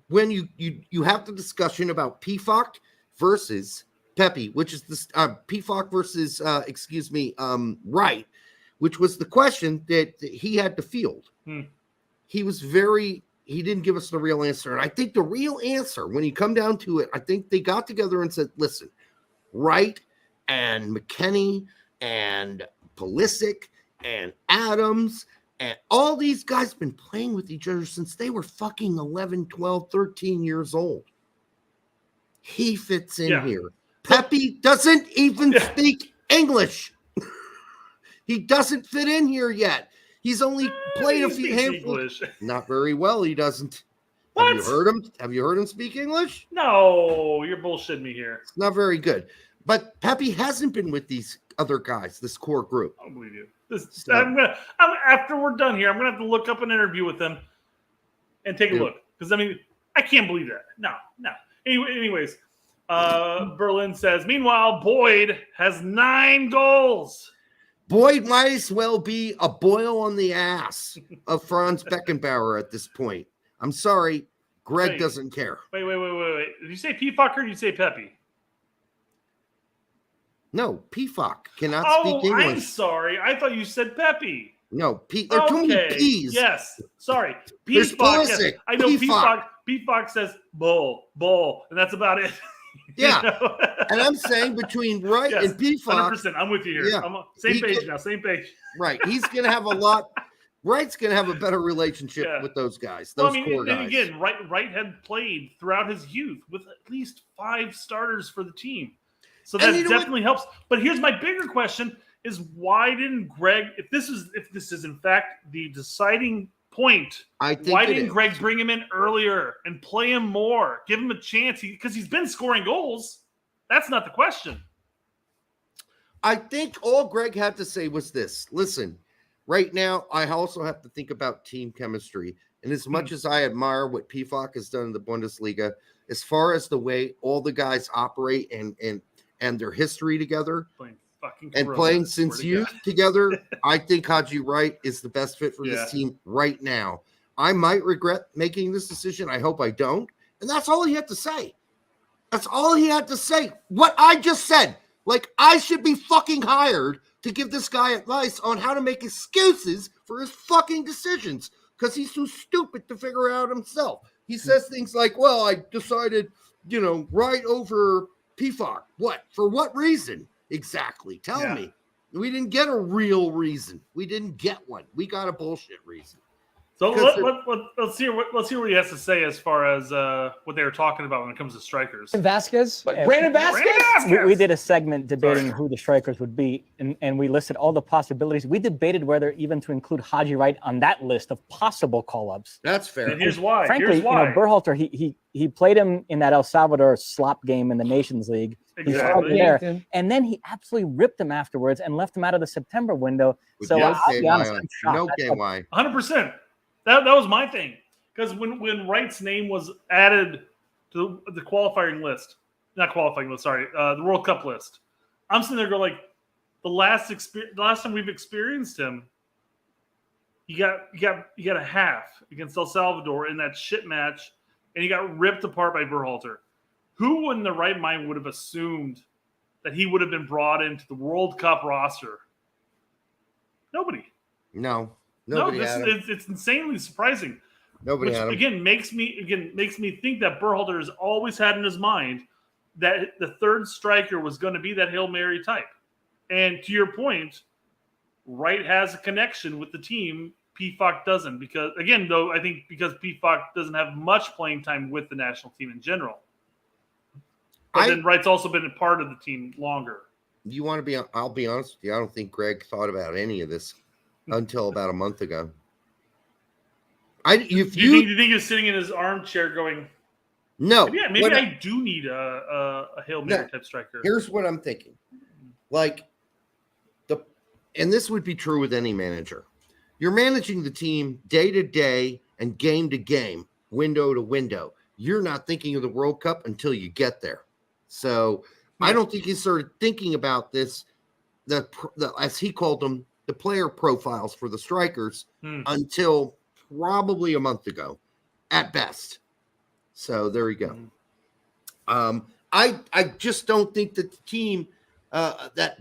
when you have the discussion about PFOC versus Pepi, which is the PFOC versus Wright, which was the question that he had to field. He didn't give us the real answer. And I think the real answer, when you come down to it, I think they got together and said, listen, Wright and McKennie and Pulisic and Adams and all these guys been playing with each other since they were fucking 11, 12, 13 years old. He fits in here. Pepi doesn't even speak English. He doesn't fit in here yet. He's only played a few handfuls. Not very well. He doesn't. What? Have you heard him? Have you heard him speak English? No, you're bullshitting me here. It's not very good. But Pepi hasn't been with these other guys, this core group. I don't believe you. After we're done here, I'm gonna have to look up an interview with them and take a look, because I can't believe that. No. Anyways, Berlin says, meanwhile, Boyd has 9 goals. Boyd might as well be a boil on the ass of Franz Beckenbauer at this point. I'm sorry, Greg doesn't care. Wait. Did you say P-fucker or did you say Pepi? No, P-fuck cannot speak English. I'm sorry. I thought you said Pepi. No, there are too many P's. Yes, sorry. There's P-fuck. Yes. I know P-fuck. P-fuck says bull, and that's about it. Yeah, and I'm saying between Wright and P-fuck. 100%. I'm with you here. Yeah, same page. Right. He's going to have a lot. Wright's going to have a better relationship with those guys. Core guys. Again, Wright had played throughout his youth with at least 5 starters for the team. So that definitely helps. But here's my bigger question is why didn't Gregg, if this is in fact the deciding point, why didn't Gregg bring him in earlier and play him more? Give him a chance because he's been scoring goals. That's not the question. I think all Gregg had to say was this. Listen, right now, I also have to think about team chemistry. And as much as I admire what PFOC has done in the Bundesliga, as far as the way all the guys operate and their history together playing since youth together, I think Haji Wright is the best fit for this team right now. I might regret making this decision. I hope I don't. And that's all he had to say. That's all he had to say. What I just said. Like, I should be fucking hired to give this guy advice on how to make excuses for his fucking decisions because he's too stupid to figure out himself. He says things like, well, I decided, right over PFOC. What? For what reason? Exactly. Tell me. We didn't get a real reason. We didn't get one. We got a bullshit reason. So let's hear what he has to say as far as what they were talking about when it comes to strikers. Brandon Vasquez? We did a segment debating who the strikers would be, and we listed all the possibilities. We debated whether even to include Haji Wright on that list of possible call-ups. That's fair. And here's why. Frankly, Berhalter, he played him in that El Salvador slop game in the Nations League. Exactly. He there, and then he absolutely ripped him afterwards and left him out of the September window. So I'll be honest, I'm shocked. No KY. 100%. That was my thing. Because when Wright's name was added to the qualifying list, not qualifying list, sorry, the World Cup list, I'm sitting there going like, the last time we've experienced him, he got a half against El Salvador in that shit match, and he got ripped apart by Berhalter. Who in the right mind would have assumed that he would have been brought into the World Cup roster? Nobody. No. It's insanely surprising. Nobody had him. Again makes me think that Berhalter has always had in his mind that the third striker was going to be that Hail Mary type. And to your point, Wright has a connection with the team. PFOC doesn't because PFOC doesn't have much playing time with the national team in general. But then Wright's also been a part of the team longer. You want to be? I'll be honest with you. I don't think Gregg thought about any of this until about a month ago. Do you think he was sitting in his armchair going, no? Maybe I do need a Hail Mary type striker. Here's what I'm thinking. And this would be true with any manager. You're managing the team day to day and game to game, window to window. You're not thinking of the World Cup until you get there. So I don't think he started thinking about this, the as he called them, the player profiles for the strikers until probably a month ago at best. So there you go. I just don't think that the team that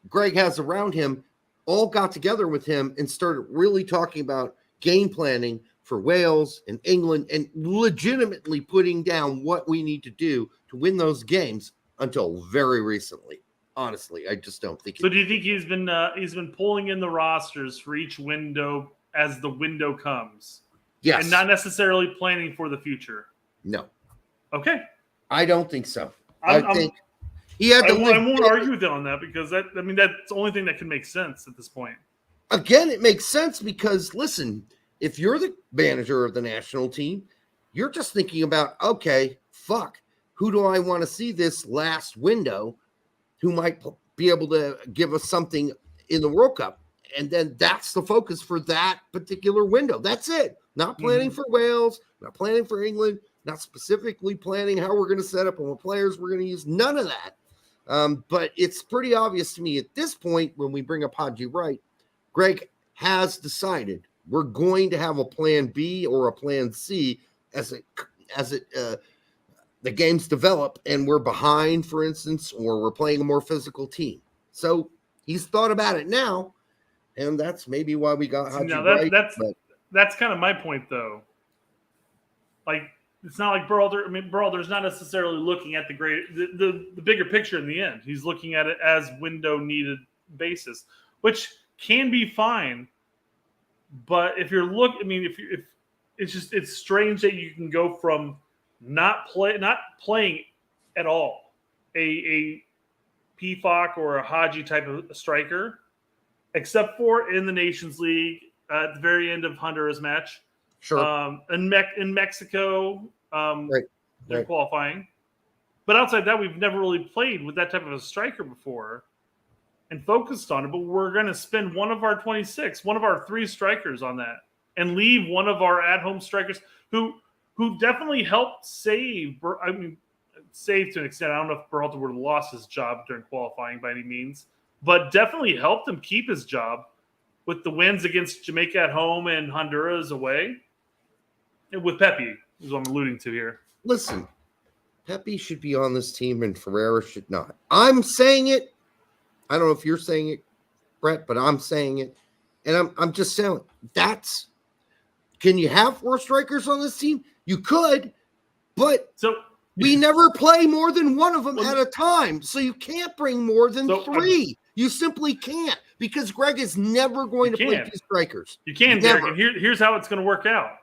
Gregg has around him all got together with him and started really talking about game planning for Wales and England and legitimately putting down what we need to do to win those games until very recently. Honestly, I just don't think. So, do you think he's been pulling in the rosters for each window as the window comes? Yes, and not necessarily planning for the future. No. Okay. I don't think so. I think he had to. I won't argue with him on that because that's the only thing that can make sense at this point. again, it makes sense because, listen, if you're the manager of the national team, you're just thinking about, okay, fuck, who do I want to see this last window who might be able to give us something in the World Cup? And then that's the focus for that particular window. That's it. Not planning for Wales, not planning for England, not specifically planning how we're going to set up and what players we're going to use. None of that. But it's pretty obvious to me at this point when we bring up Haji Wright, Gregg has decided we're going to have a plan B or a plan C as the games develop and we're behind, for instance, or we're playing a more physical team. So he's thought about it now, and that's maybe why we got Haji Wright. That's kind of my point, though. Like, it's not like Berhalter. I mean, Berhalter's not necessarily looking at the bigger picture in the end. He's looking at it as window needed basis, which can be fine. But if you're if it's strange that you can go from not playing at all a PFOC or a Haji type of striker, except for in the Nations League at the very end of Honduras match. Sure. In Mexico, they're qualifying. But outside that, we've never really played with that type of a striker before and focused on it. But we're going to spend one of our 3 strikers on that and leave one of our at-home strikers who definitely helped save. Save to an extent. I don't know if Berhalter would have lost his job during qualifying by any means, but definitely helped him keep his job with the wins against Jamaica at home and Honduras away. And with Pepi, is what I'm alluding to here. Listen, Pepi should be on this team and Ferreira should not. I'm saying it. I don't know if you're saying it, Brett, but I'm saying it. And I'm just saying that's – can you have 4 strikers on this team? You could, but we never play more than one of them at a time. So you can't bring more than 3. You simply can't because Gregg is never going to play 2 strikers. You can, Derek, and here's how it's going to work out.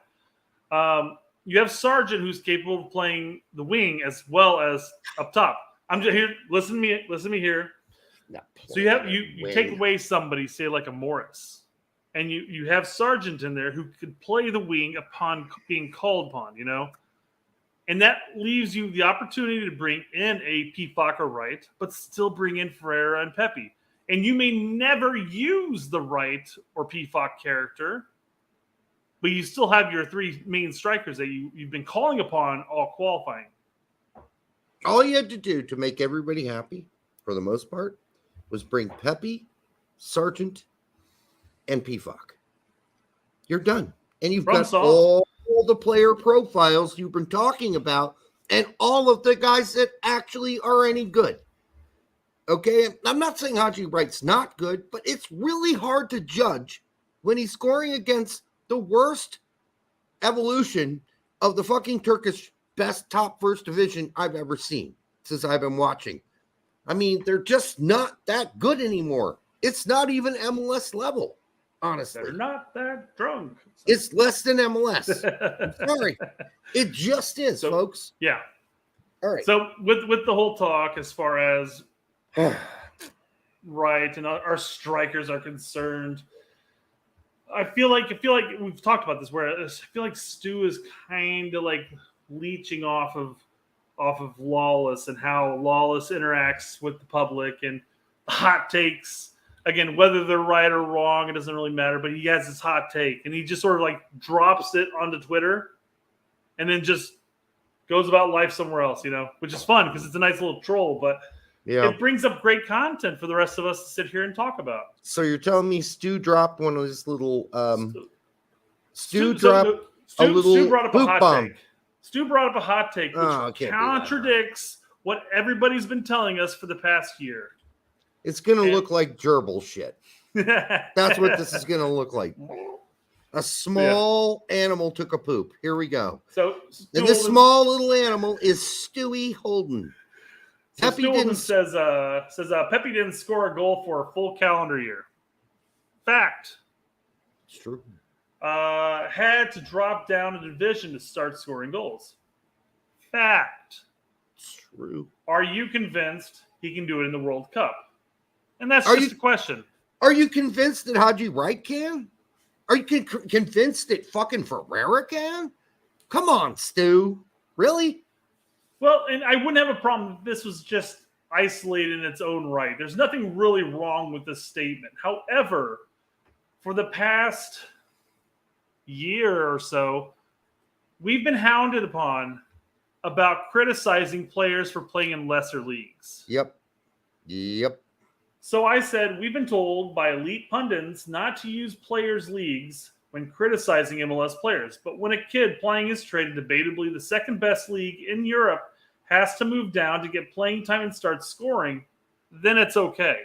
You have Sargent, who's capable of playing the wing as well as up top. I'm just here. Listen to me here. So you take away somebody, say like a Morris, and you have Sargent in there who could play the wing upon being called upon, and that leaves you the opportunity to bring in a PFOC or Wright, but still bring in Ferreira and Pepi. And you may never use the Wright or PFOC character, but you still have your 3 main strikers that you've been calling upon all qualifying. All you had to do to make everybody happy, for the most part, was bring Pepi, Sargent, and PFOC. You're done. And you've got all the player profiles you've been talking about and all of the guys that actually are any good. Okay? I'm not saying Haji Wright's not good, but it's really hard to judge when he's scoring against the worst evolution of the fucking Turkish best top first division I've ever seen since I've been watching. I mean, they're just not that good anymore. It's not even MLS level, honestly. They're not that drunk. It's less than MLS. I'm sorry. It just is, folks. Yeah. All right. So with the whole talk as far as Wright and our strikers are concerned, I feel like we've talked about this where I feel like Stu is kind of like leeching off of Lawless and how Lawless interacts with the public and hot takes. Again, whether they're right or wrong, it doesn't really matter, but he has his hot take and he just sort of like drops it onto Twitter and then just goes about life somewhere else, which is fun because it's a nice little troll, but it brings up great content for the rest of us to sit here and talk about. So you're telling me Stu dropped one of his little Stu brought up a hot take. Stu brought up a hot take which contradicts what everybody's been telling us for the past year. It's going to look like gerbil shit. That's what this is going to look like. A small animal took a poop. Here we go. And this small little animal is Stewie Holden. So Pepi says Pepi didn't score a goal for a full calendar year. Fact. It's true. Had to drop down a division to start scoring goals. Fact. It's true. Are you convinced he can do it in the World Cup? And that's just a question. Are you convinced that Haji Wright can? Are you convinced that fucking Ferreira can? Come on, Stu. Really? Well, and I wouldn't have a problem if this was just isolated in its own right. There's nothing really wrong with this statement. However, for the past year or so, we've been hounded upon about criticizing players for playing in lesser leagues. Yep. So I said, we've been told by elite pundits not to use players' leagues when criticizing MLS players. But when a kid playing his trade in debatably the second best league in Europe has to move down to get playing time and start scoring, then it's okay.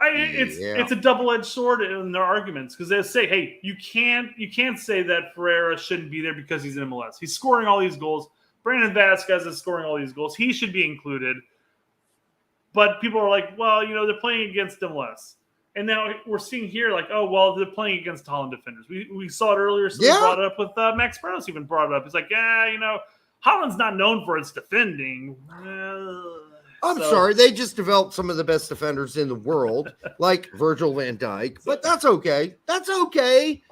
It's a double-edged sword in their arguments, because they say, hey, you can't say that Ferreira shouldn't be there because he's in MLS. He's scoring all these goals. Brandon Vasquez is scoring all these goals. He should be included. But people are like, well, they're playing against MLS. And now we're seeing here like, oh, well, they're playing against Holland defenders. We saw it earlier. So we brought it up with Max Barros even brought it up. He's like, Holland's not known for its defending. I'm sorry. They just developed some of the best defenders in the world, like Virgil van Dijk. But that's okay. That's okay.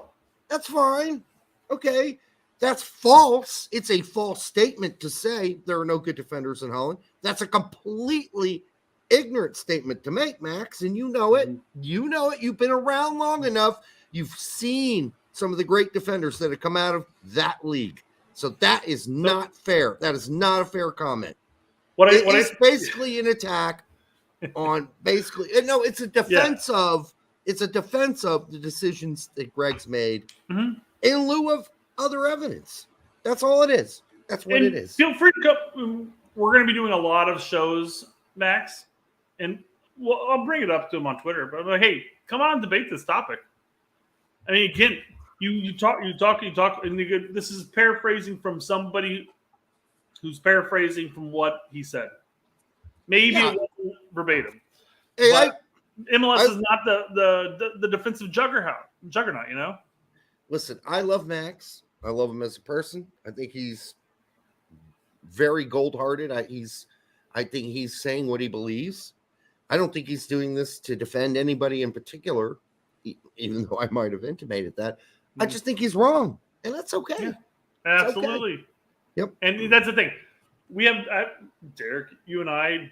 That's fine. Okay. That's false. It's a false statement to say there are no good defenders in Holland. That's a completely ignorant statement to make, Max, and you know it. You know it. You've been around long enough. You've seen some of the great defenders that have come out of that league. So that is not fair. That is not a fair comment. It's basically an attack on basically. No, it's a defense of. It's a defense of the decisions that Gregg's made in lieu of other evidence. That's all it is. That's what it is. Feel free to come. We're going to be doing a lot of shows, Max, and I'll bring it up to him on Twitter. But I'm like, hey, come on and debate this topic. I mean, again, you talk, and this is paraphrasing from somebody who's paraphrasing from what he said. Maybe it wasn't verbatim. Hey, but MLS is not the defensive juggernaut, Listen, I love Max. I love him as a person. I think he's very gold-hearted. I think he's saying what he believes. I don't think he's doing this to defend anybody in particular, even though I might have intimated that. I just think he's wrong, and that's okay. Yeah, absolutely. Okay. Yep. And that's the thing. We have Derek. You and I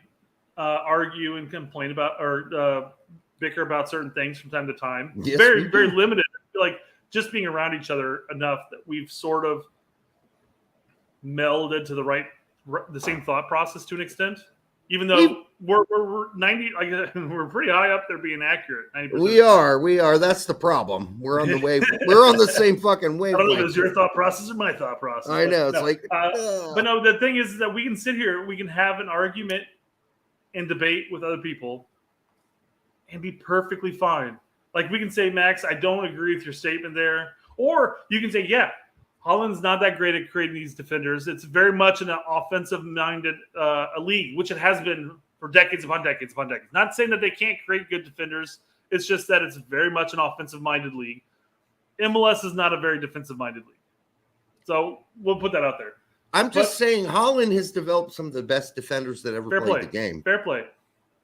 argue and complain about or bicker about certain things from time to time. Yes, very limited. I feel like just being around each other enough that we've sort of melded to the same thought process to an extent, even though we're 90, we're pretty high up there being accurate. 90%. We are. That's the problem. We're on the wave. We're on the same fucking wave. I don't know if it was your thought process or my thought process. I know. But no, the thing is that we can sit here, we can have an argument and debate with other people and be perfectly fine. Like we can say, Max, I don't agree with your statement there. Or you can say, yeah, Holland's not that great at creating these defenders. It's very much an offensive-minded league, which it has been for decades upon decades upon decades. Not saying that they can't create good defenders. It's just that it's very much an offensive-minded league. MLS is not a very defensive-minded league. So we'll put that out there. I'm just saying Holland has developed some of the best defenders that ever played the game. Fair play.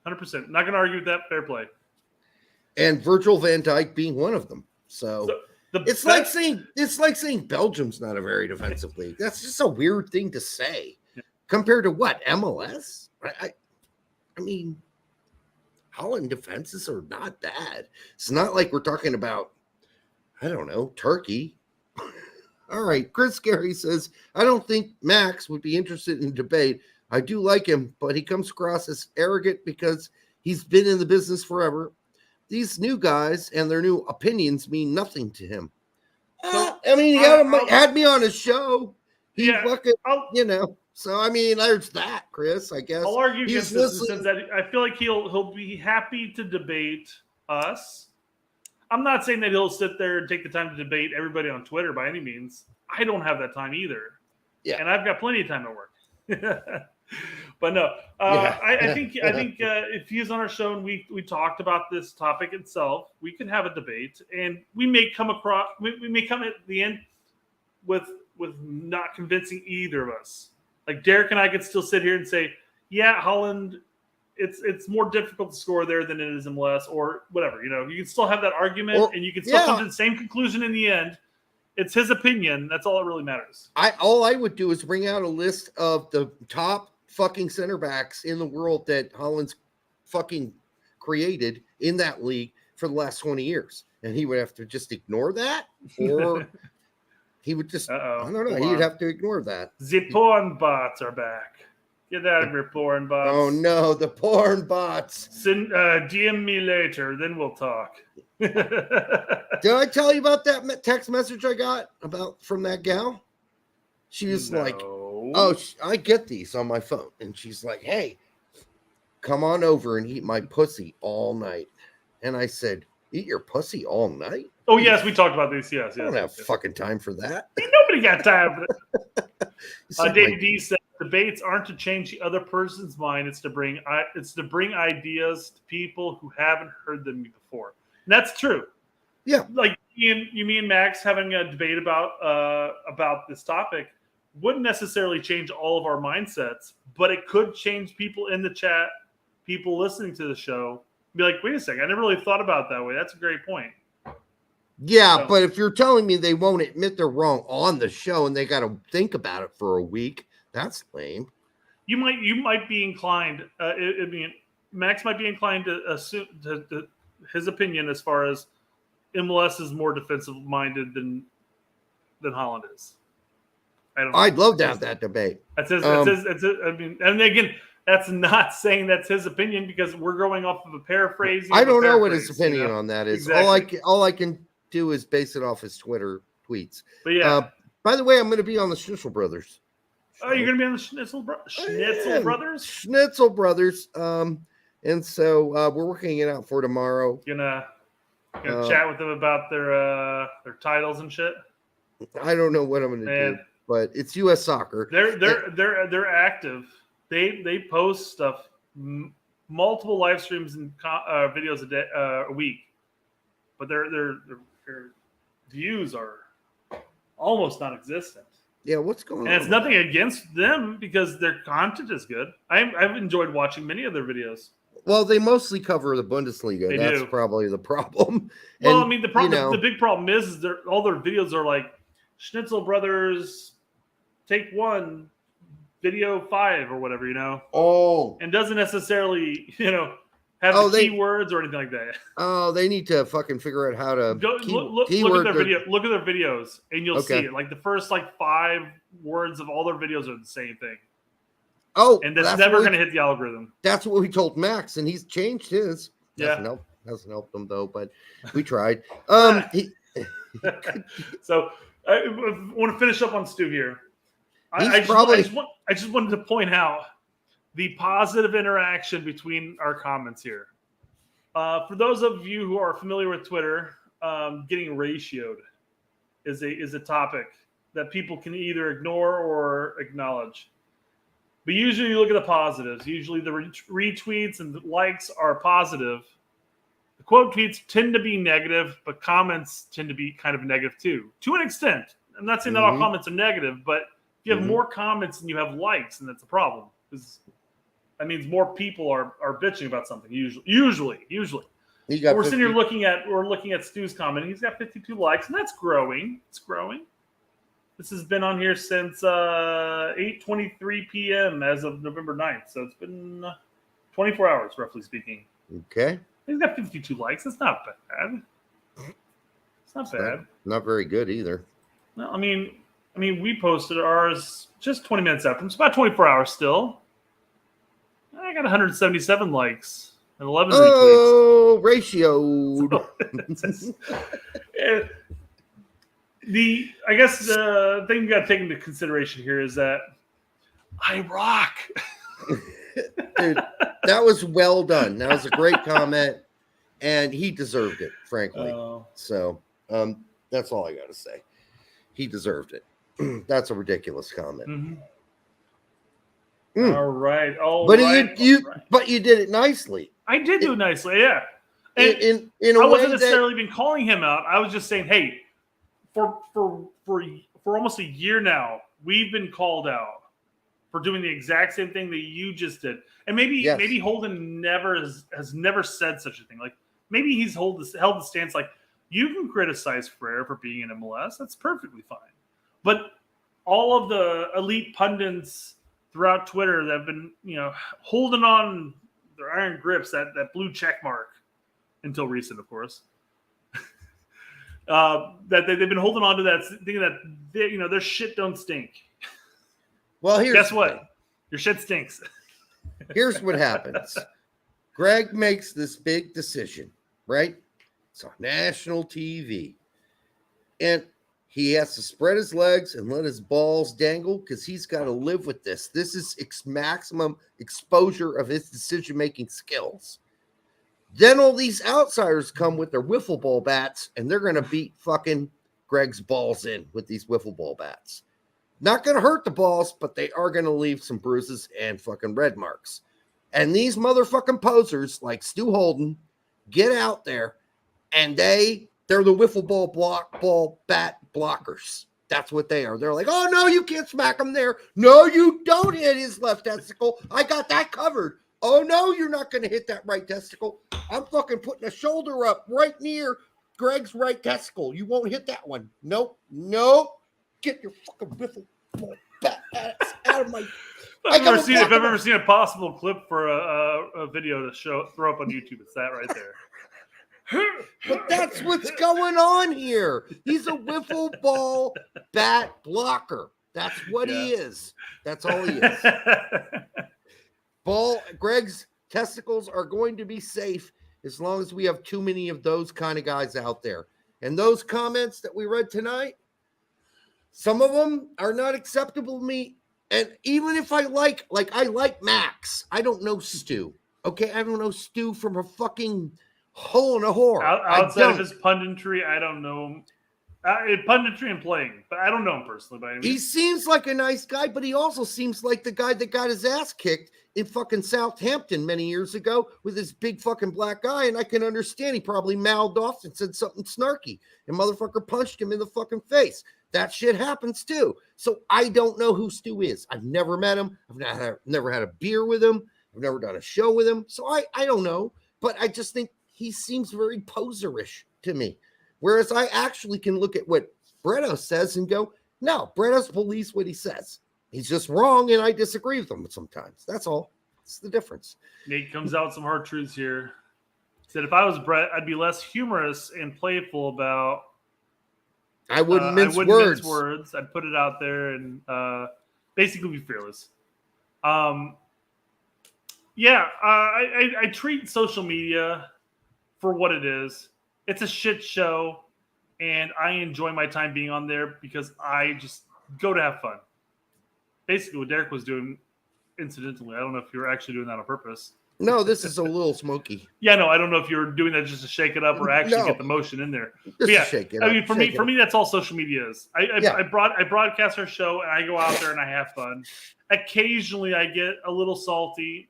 100%. Not going to argue with that. Fair play. And Virgil van Dijk being one of them. So it's like saying Belgium's not a very defensive league. That's just a weird thing to say. Compared to what? MLS? I mean, Holland defenses are not bad. It's not like we're talking about, I don't know, Turkey. All right. Chris Gary says, I don't think Max would be interested in debate. I do like him, but he comes across as arrogant because he's been in the business forever. These new guys and their new opinions mean nothing to him. I mean, he had me on his show. He fucking, So, I mean, there's that, Chris, I guess. I'll argue against this in the sense that I feel like he'll be happy to debate us. I'm not saying that he'll sit there and take the time to debate everybody on Twitter by any means. I don't have that time either. Yeah. And I've got plenty of time at work. But no, I think if he was on our show and we talked about this topic itself, we could have a debate, and we may come at the end with not convincing either of us. Like Derek and I could still sit here and say, yeah, Holland it's more difficult to score there than it is MLS or whatever. You know, you can still have that argument, and you can still come to the same conclusion in the end. It's his opinion. That's all that really matters. All I would do is bring out a list of the top fucking center backs in the world that Holland's fucking created in that league for the last 20 years. And he would have to just ignore that, or he would just, I don't know, he'd have to ignore that. The porn bots are back. Get out of here, porn bots. Oh, no, the porn bots. DM me later, then we'll talk. Did I tell you about that text message I got from that gal? She was like, oh, I get these on my phone. And she's like, hey, come on over and eat my pussy all night. And I said, eat your pussy all night? Oh, yes, we talked about this. Yes. I don't have fucking time for that. Ain't nobody got time for that. David D said, debates aren't to change the other person's mind. It's to bring ideas to people who haven't heard them before. And that's true. Yeah. Like me and Max having a debate about this topic wouldn't necessarily change all of our mindsets, but it could change people in the chat, people listening to the show. Be like, wait a second, I never really thought about it that way. That's a great point. Yeah, but if you're telling me they won't admit they're wrong on the show and they got to think about it for a week, that's lame. You might be inclined. Max might be inclined to assume his opinion as far as MLS is more defensive minded than Holland is. I don't know. I'd love to have that debate. That's his. I mean, and again, that's not saying that's his opinion because we're going off of a paraphrase. I don't know what his opinion on that is. Exactly. All I can do is base it off his Twitter tweets. But yeah. By the way, I'm going to be on the Schnitzel Brothers. Oh, you're going to be on the Schnitzel Brothers? Schnitzel Brothers. And so we're working it out for tomorrow. Gonna chat with them about their titles and shit. I don't know what I'm going to do, but it's U.S. Soccer. They're active. They post stuff, multiple live streams and videos a week, but their views are almost non-existent. Yeah, what's going on? And it's nothing against them because their content is good. I've enjoyed watching many of their videos. Well, they mostly cover the Bundesliga. That's probably the problem. Well, I mean, the problem, the big problem is all their videos are like Schnitzel Brothers, take one, video 5 or whatever, Oh. and doesn't necessarily, have keywords or anything like that. Oh, they need to fucking figure out how to look at their video. Look at their videos, and you'll see it. Like the first 5 words of all their videos are the same thing. Oh, and that's never going to hit the algorithm. That's what we told Max, and he's changed his. Yeah, hasn't helped him though, but we tried. So I want to finish up on Stu here. I just wanted to point out the positive interaction between our comments here. For those of you who are familiar with Twitter, getting ratioed is a topic that people can either ignore or acknowledge. But usually you look at the positives. Usually the retweets and the likes are positive. The quote tweets tend to be negative, but comments tend to be kind of negative too, to an extent. I'm not saying that all comments are negative, but if you have more comments than you have likes, and that's a problem. Because that means more people are bitching about something. Usually. We're sitting here looking at Stu's comment. He's got 52 likes, and that's growing. It's growing. This has been on here since 8:23 p.m. as of November 9th. So it's been 24 hours, roughly speaking. Okay. He's got 52 likes. That's not bad. It's not bad. Not very good either. No, I mean, we posted ours just 20 minutes after. It's about 24 hours still. I got 177 likes and 11 retweets. Oh, ratio. I guess the thing you got to take into consideration here is that I rock. Dude, that was well done. That was a great comment, and he deserved it, frankly. So that's all I got to say. He deserved it. That's a ridiculous comment. Mm-hmm. All right. But you did it nicely. I did do it nicely, yeah. And in a I way wasn't necessarily been calling him out. I was just saying, hey, for almost a year now, we've been called out for doing the exact same thing that you just did. And maybe Holden has never said such a thing. Like maybe he's held the stance like you can criticize Ferreira for being in MLS. That's perfectly fine. But all of the elite pundits throughout Twitter that have been, holding on their iron grips, that blue check mark until recent, of course. That they've been holding on to that, thinking that their shit don't stink. Well, guess what? Your shit stinks. Here's what happens. Gregg makes this big decision, right? It's on national TV. And he has to spread his legs and let his balls dangle because he's got to live with this. This is maximum exposure of his decision-making skills. Then all these outsiders come with their wiffle ball bats, and they're going to beat fucking Gregg's balls in with these wiffle ball bats. Not going to hurt the balls, but they are going to leave some bruises and fucking red marks. And these motherfucking posers like Stu Holden get out there, and they're the wiffle ball bat blockers. That's what they are. They're like, oh, no, you can't smack him there. No, you don't hit his left testicle. I got that covered. Oh, no, you're not going to hit that right testicle. I'm fucking putting a shoulder up right near Gregg's right testicle. You won't hit that one. Nope. Get your fucking wiffle ball bat out of my... If I've ever seen a possible clip for a video to throw up on YouTube, it's that right there. But that's what's going on here. He's a wiffle ball bat blocker. That's what he is. That's all he is. Gregg's testicles are going to be safe as long as we have too many of those kind of guys out there. And those comments that we read tonight, some of them are not acceptable to me. And even if I like Max, I don't know Stu. Okay, I don't know Stu from a fucking hole in a whore. Outside of his punditry, I don't know him. Punditry and playing, but I don't know him personally. By any means. He seems like a nice guy, but he also seems like the guy that got his ass kicked in fucking Southampton many years ago with his big fucking black eye. And I can understand he probably mouthed off and said something snarky, and motherfucker punched him in the fucking face. That shit happens too. So I don't know who Stu is. I've never met him. I've never had a beer with him. I've never done a show with him. So I don't know. But I just think he seems very poserish to me. Whereas I actually can look at what Bretto says and go, no, Bretto's believes what he says. He's just wrong, and I disagree with him sometimes. That's all. That's the difference. Nate comes out with some hard truths here. He said, if I was Brett, I'd be less humorous and playful about... I wouldn't mince words. I'd put it out there and basically be fearless. I treat social media for what it is. It's a shit show, and I enjoy my time being on there because I just go to have fun. Basically, what Derek was doing, incidentally, I don't know if you were actually doing that on purpose. No, this is a little smoky. Yeah, no, I don't know if you were doing that just to shake it up or actually get the motion in there. Shake it up. I mean, for me, that's all social media is. I broadcast our show and I go out there and I have fun. Occasionally, I get a little salty,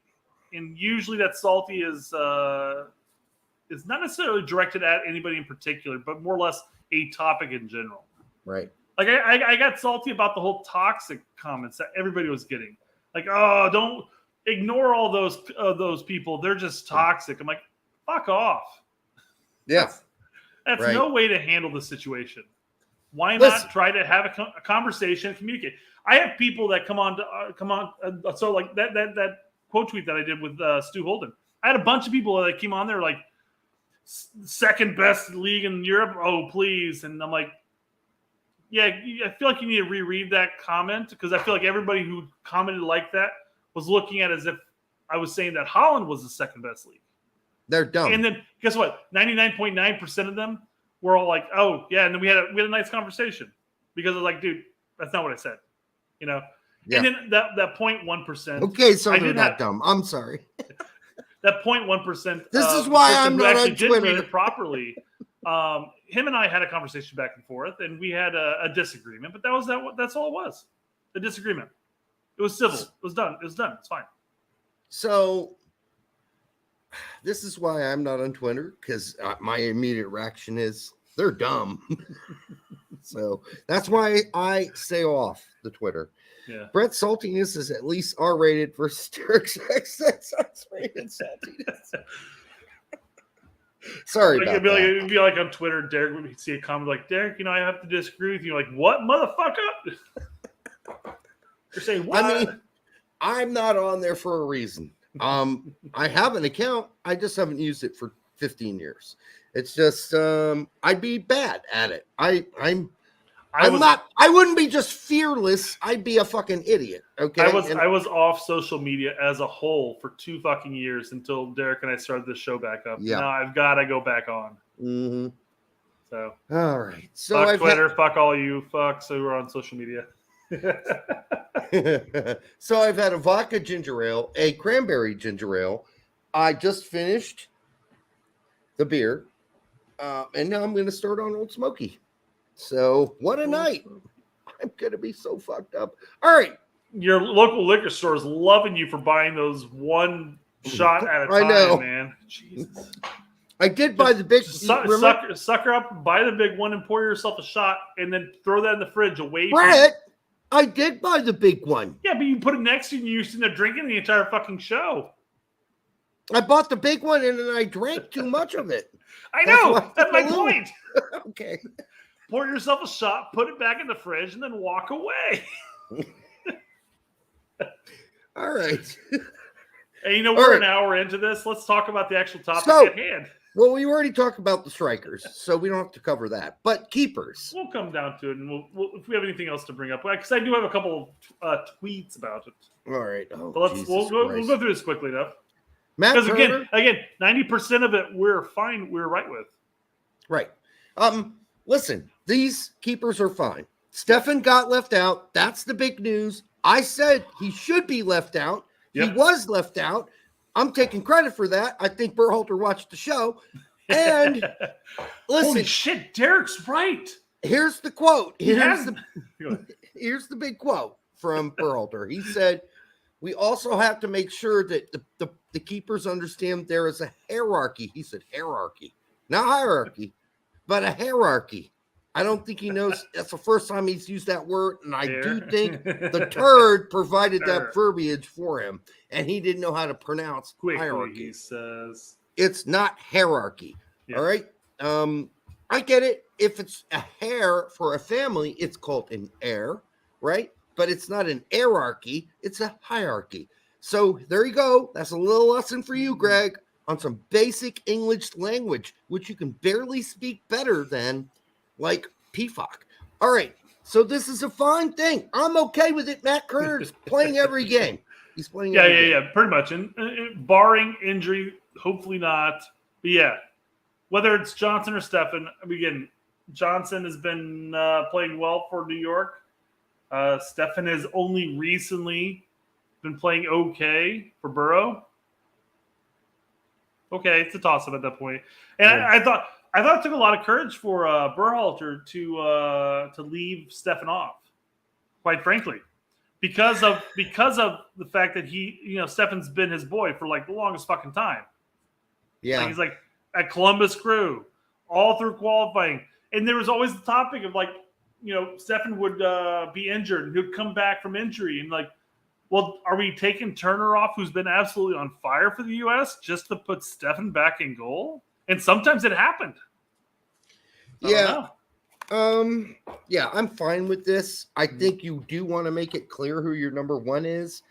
and usually that salty is not necessarily directed at anybody in particular, but more or less a topic in general. Right. Like I got salty about the whole toxic comments that everybody was getting. Like, oh, don't ignore all those people. They're just toxic. I'm like, fuck off. Yeah. That's right. No way to handle the situation. Why not try to have a conversation and communicate? I have people that come on. So like that quote tweet that I did with Stu Holden. I had a bunch of people that came on there like second best league in Europe. Oh, please. And I'm like, yeah, I feel like you need to reread that comment because I feel like everybody who commented like that was looking at it as if I was saying that Holland was the second best league. They're dumb. And then guess what? 99.9% of them were all like, "Oh yeah," and then we had a nice conversation because I was like, "Dude, that's not what I said," you know. Yeah. And then that 0.1%. Okay, so they're not dumb. I'm sorry. That 0.1%. This is why I'm not on Twitter. Didn't read it properly. Him and I had a conversation back and forth, and we had a disagreement. But that's all it was. A disagreement. It was civil. It was done. It's fine. So this is why I'm not on Twitter, because my immediate reaction is they're dumb. So that's why I stay off the Twitter. Yeah. Brett's saltiness is at least R-rated versus Derek's X-rated saltiness. Sorry about that. It'd be like on Twitter, Derek would see a comment like, Derek, I have to disagree with you. Like, what, motherfucker? You're saying what? I mean, I'm not on there for a reason. I have an account. I just haven't used it for 15 years. It's just I'd be bad at it. I wouldn't be just fearless. I'd be a fucking idiot. Okay. I was off social media as a whole for 2 fucking years until Derek and I started this show back up. Yeah. Now I've got to go back on. Mm-hmm. So all right. So fuck Twitter, fuck all you fucks who are on social media. So I've had a vodka ginger ale, a cranberry ginger ale. I just finished the beer, and now I'm going to start on Old Smoky. So what a night! I'm going to be so fucked up. All right, your local liquor store is loving you for buying those one shot at a time. I know, man. Jesus. I did buy the big sucker up, buy the big one, and pour yourself a shot, and then throw that in the fridge away from Brett, I did buy the big one. Yeah, but you put it next to you and you're sitting there drinking the entire fucking show. I bought the big one and then I drank too much of it. I know. That's my point. Okay. Pour yourself a shot, put it back in the fridge, and then walk away. All right. And we're an hour into this. Let's talk about the actual topic at hand. Well, we already talked about the strikers, so we don't have to cover that. But keepers. We'll come down to it, and we'll if we have anything else to bring up. Because I do have a couple of tweets about it. All right. Oh, but we'll go through this quickly enough. Because again, 90% of it we're fine. We're right with. Right. Listen, these keepers are fine. Stefan got left out. That's the big news. I said he should be left out. Yep. He was left out. I'm taking credit for that. I think Berhalter watched the show. And listen. Holy shit, Derek's right. Here's the quote. Here's the big quote from Berhalter. He said, we also have to make sure that the keepers understand there is a hierarchy. He said hierarchy. Not hierarchy, but a hierarchy. I don't think he knows. That's the first time he's used that word. And I do think the turd provided that verbiage for him. And he didn't know how to pronounce hierarchy. He says it's not hierarchy. Yeah. All right. I get it. If it's a hair for a family, it's called an heir, right? But it's not an hierarchy. It's a hierarchy. So there you go. That's a little lesson for you, Greg, on some basic English language, which you can barely speak better than like PFOC. All right. So this is a fine thing. I'm okay with it. Matt Kerner's playing every game. He's playing every game. Pretty much. And barring injury, hopefully not. But yeah, whether it's Johnson or Stefan, again, Johnson has been playing well for New York. Stefan has only recently been playing okay for Burrow. Okay, it's a toss-up at that point. And yeah. I thought it took a lot of courage for Berhalter to leave Stefan off, quite frankly, because of the fact that he, Stefan's been his boy for like the longest fucking time. Yeah, he's like at Columbus Crew all through qualifying, and there was always the topic of like, Stefan would be injured and he'd come back from injury, and like, well, are we taking Turner off, who's been absolutely on fire for the U.S., just to put Stefan back in goal? And sometimes it happened. Yeah. Yeah, I'm fine with this. I think you do want to make it clear who your number one is.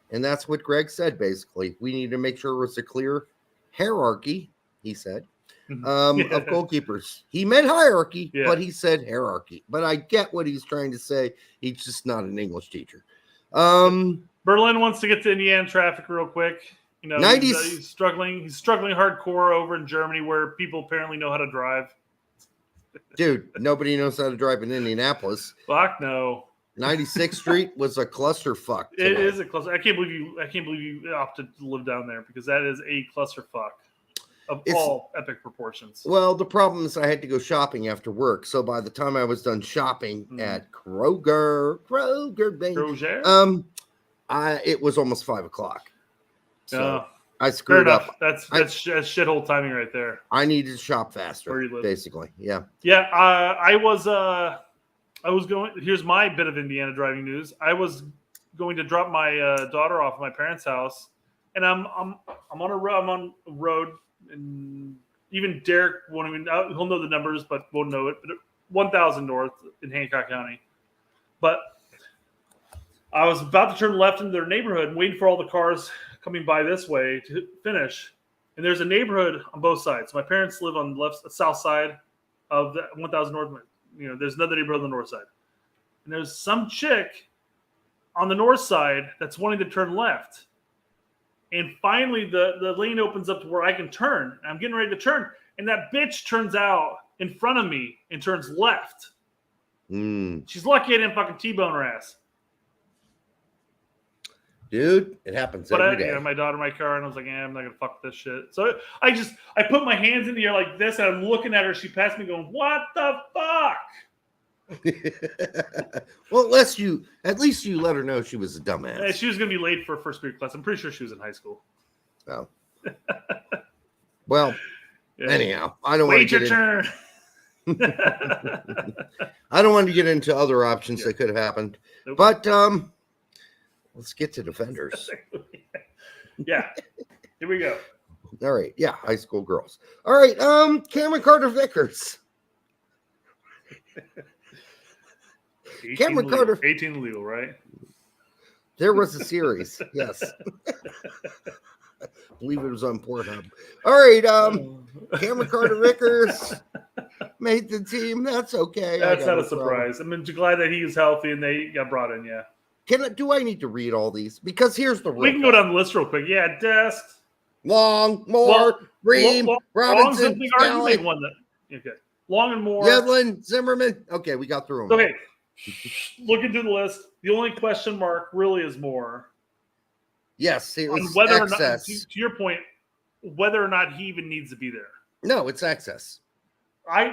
And that's what Greg said, basically. We need to make sure it's a clear hierarchy, he said, of goalkeepers. He meant hierarchy, but he said hierarchy. But I get what he's trying to say. He's just not an English teacher. Berlin wants to get to Indiana traffic real quick. He's struggling. He's struggling hardcore over in Germany, where people apparently know how to drive. Dude, nobody knows how to drive in Indianapolis. Fuck no. 96th Street was a clusterfuck. It is a cluster. I can't believe you opted to live down there, because that is a clusterfuck of all epic proportions. Well, the problem is I had to go shopping after work, so by the time I was done shopping at Kroger, it was almost 5:00. So I screwed up. That's shithole timing right there. I needed to shop faster, basically. Yeah. Yeah. I was going. Here's my bit of Indiana driving news. I was going to drop my daughter off at my parents' house, and I'm on a road, and even Derek won't even. He'll know the numbers, but won't know it. But 1,000 north in Hancock County. But I was about to turn left into their neighborhood and waiting for all the cars coming by this way to finish. And there's a neighborhood on both sides. My parents live on the south side of the 1,000 north. There's another neighborhood on the north side. And there's some chick on the north side that's wanting to turn left. And finally, the lane opens up to where I can turn. I'm getting ready to turn. And that bitch turns out in front of me and turns left. She's lucky I didn't fucking T-bone her ass. Dude, it happens every day. My daughter in my car, and I was like, I'm not going to fuck this shit. So I put my hands in the air like this, and I'm looking at her. She passed me going, what the fuck? Well, at least you let her know she was a dumbass. She was going to be late for her first period class. I'm pretty sure she was in high school. Oh. Well, yeah. Anyhow, I don't want to get turn. I don't want to get into other options that could have happened. Nope. But let's get to defenders. Yeah. Here we go. All right. Yeah, high school girls. All right. Cameron Carter-Vickers. Cameron Carter. 18 legal, right? There was a series. Yes. I believe it was on Pornhub. All right. Cameron Carter-Vickers made the team. That's okay. That's not a surprise. I'm glad that he's healthy and they got brought in. Yeah. Do I need to read all these? Because here's the we can go down the list real quick. Yeah, Dest, Long, Moore, Ream, Robinson, okay. Long and Moore, Yedlin, Zimmerman. Okay, we got through them. Okay, looking through the list, the only question mark really is Moore. Yes, it was whether excess. Or not, to your point, whether or not he even needs to be there. No, it's excess.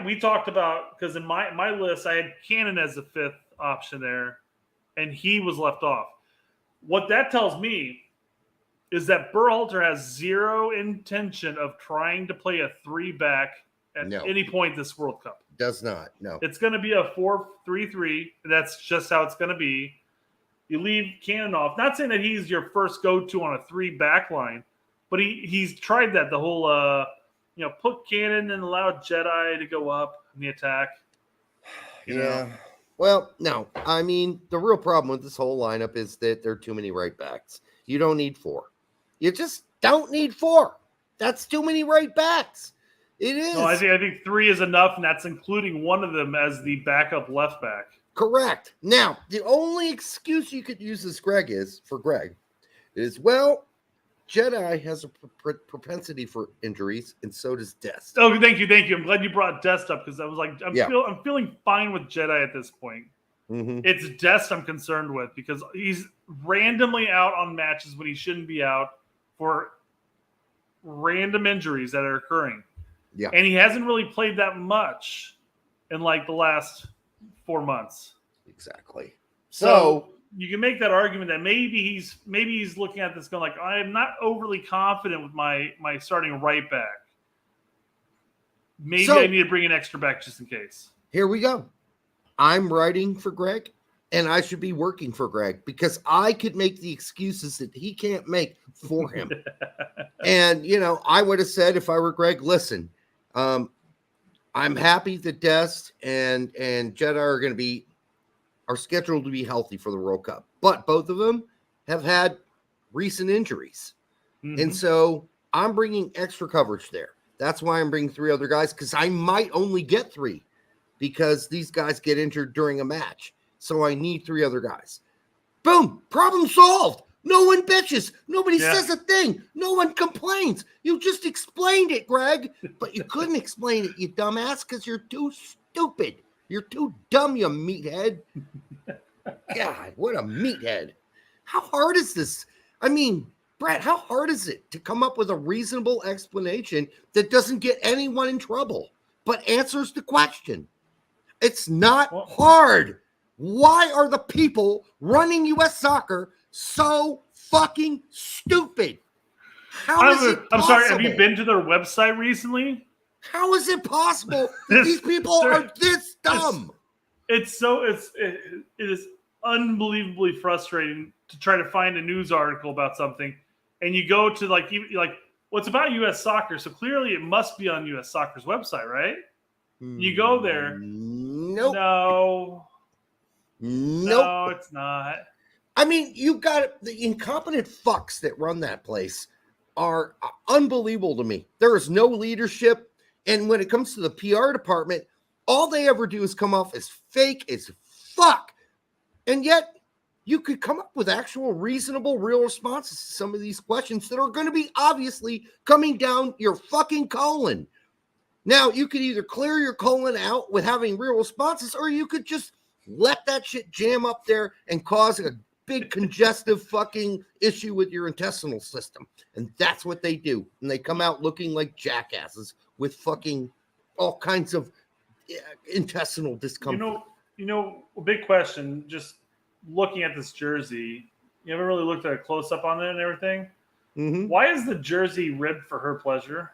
We talked about, because in my list I had Cannon as the fifth option there, and he was left off. What that tells me is that Berhalter has zero intention of trying to play a 3-back at any point this World Cup. Does not, no. It's going to be a 4-3-3. That's just how it's going to be. You leave Cannon off. Not saying that he's your first go-to on a 3-back line, but he's tried that. The whole, put Cannon and allow Jedi to go up in the attack. You know? Well, no. I mean, the real problem with this whole lineup is that there are too many right backs. You don't need 4. You just don't need 4. That's too many right backs. It is. No, I think 3 is enough, and that's including one of them as the backup left back. Correct. Now, the only excuse you could use for Gregg is, well, Jedi has a propensity for injuries, and so does Dest. Oh, thank you. I'm glad you brought Dest up, because I was like, I'm feeling fine with Jedi at this point. Mm-hmm. It's Dest I'm concerned with, because he's randomly out on matches when he shouldn't be out for random injuries that are occurring. Yeah, and he hasn't really played that much in like the last 4 months. Exactly. So you can make that argument that maybe he's looking at this going like, I am not overly confident with my starting right back. Maybe I need to bring an extra back just in case. Here we go. I'm writing for Gregg, and I should be working for Gregg because I could make the excuses that he can't make for him. And, I would have said if I were Gregg, listen, I'm happy that Dest and Jedi are scheduled to be healthy for the World Cup, but both of them have had recent injuries. Mm-hmm. And so I'm bringing extra coverage there. That's why I'm bringing 3 other guys, because I might only get 3 because these guys get injured during a match. So I need 3 other guys. Boom, problem solved. No one bitches. Nobody says a thing. No one complains. You just explained it, Gregg. But you couldn't explain it, you dumbass, because you're too stupid. You're too dumb, you meathead. God, what a meathead. How hard is this? I mean, Brett, how hard is it to come up with a reasonable explanation that doesn't get anyone in trouble, but answers the question? It's not hard. Why are the people running U.S. soccer so fucking stupid? How is it possible? I'm sorry, have you been to their website recently? How is it possible that these people are this dumb? It is unbelievably frustrating to try to find a news article about something, and you go to like what's about U.S. soccer, so clearly it must be on U.S. Soccer's website, right? You go there. Nope. No, it's not. I mean, you got the incompetent fucks that run that place are unbelievable to me. There is no leadership. And when it comes to the PR department, all they ever do is come off as fake as fuck. And yet you could come up with actual reasonable, real responses to some of these questions that are going to be obviously coming down your fucking colon. Now, you could either clear your colon out with having real responses, or you could just let that shit jam up there and cause a big congestive fucking issue with your intestinal system. And that's what they do. And they come out looking like jackasses with fucking all kinds of intestinal discomfort. A big question, just looking at this jersey, you haven't really looked at a close-up on it and everything. Mm-hmm. Why is the jersey ribbed for her pleasure?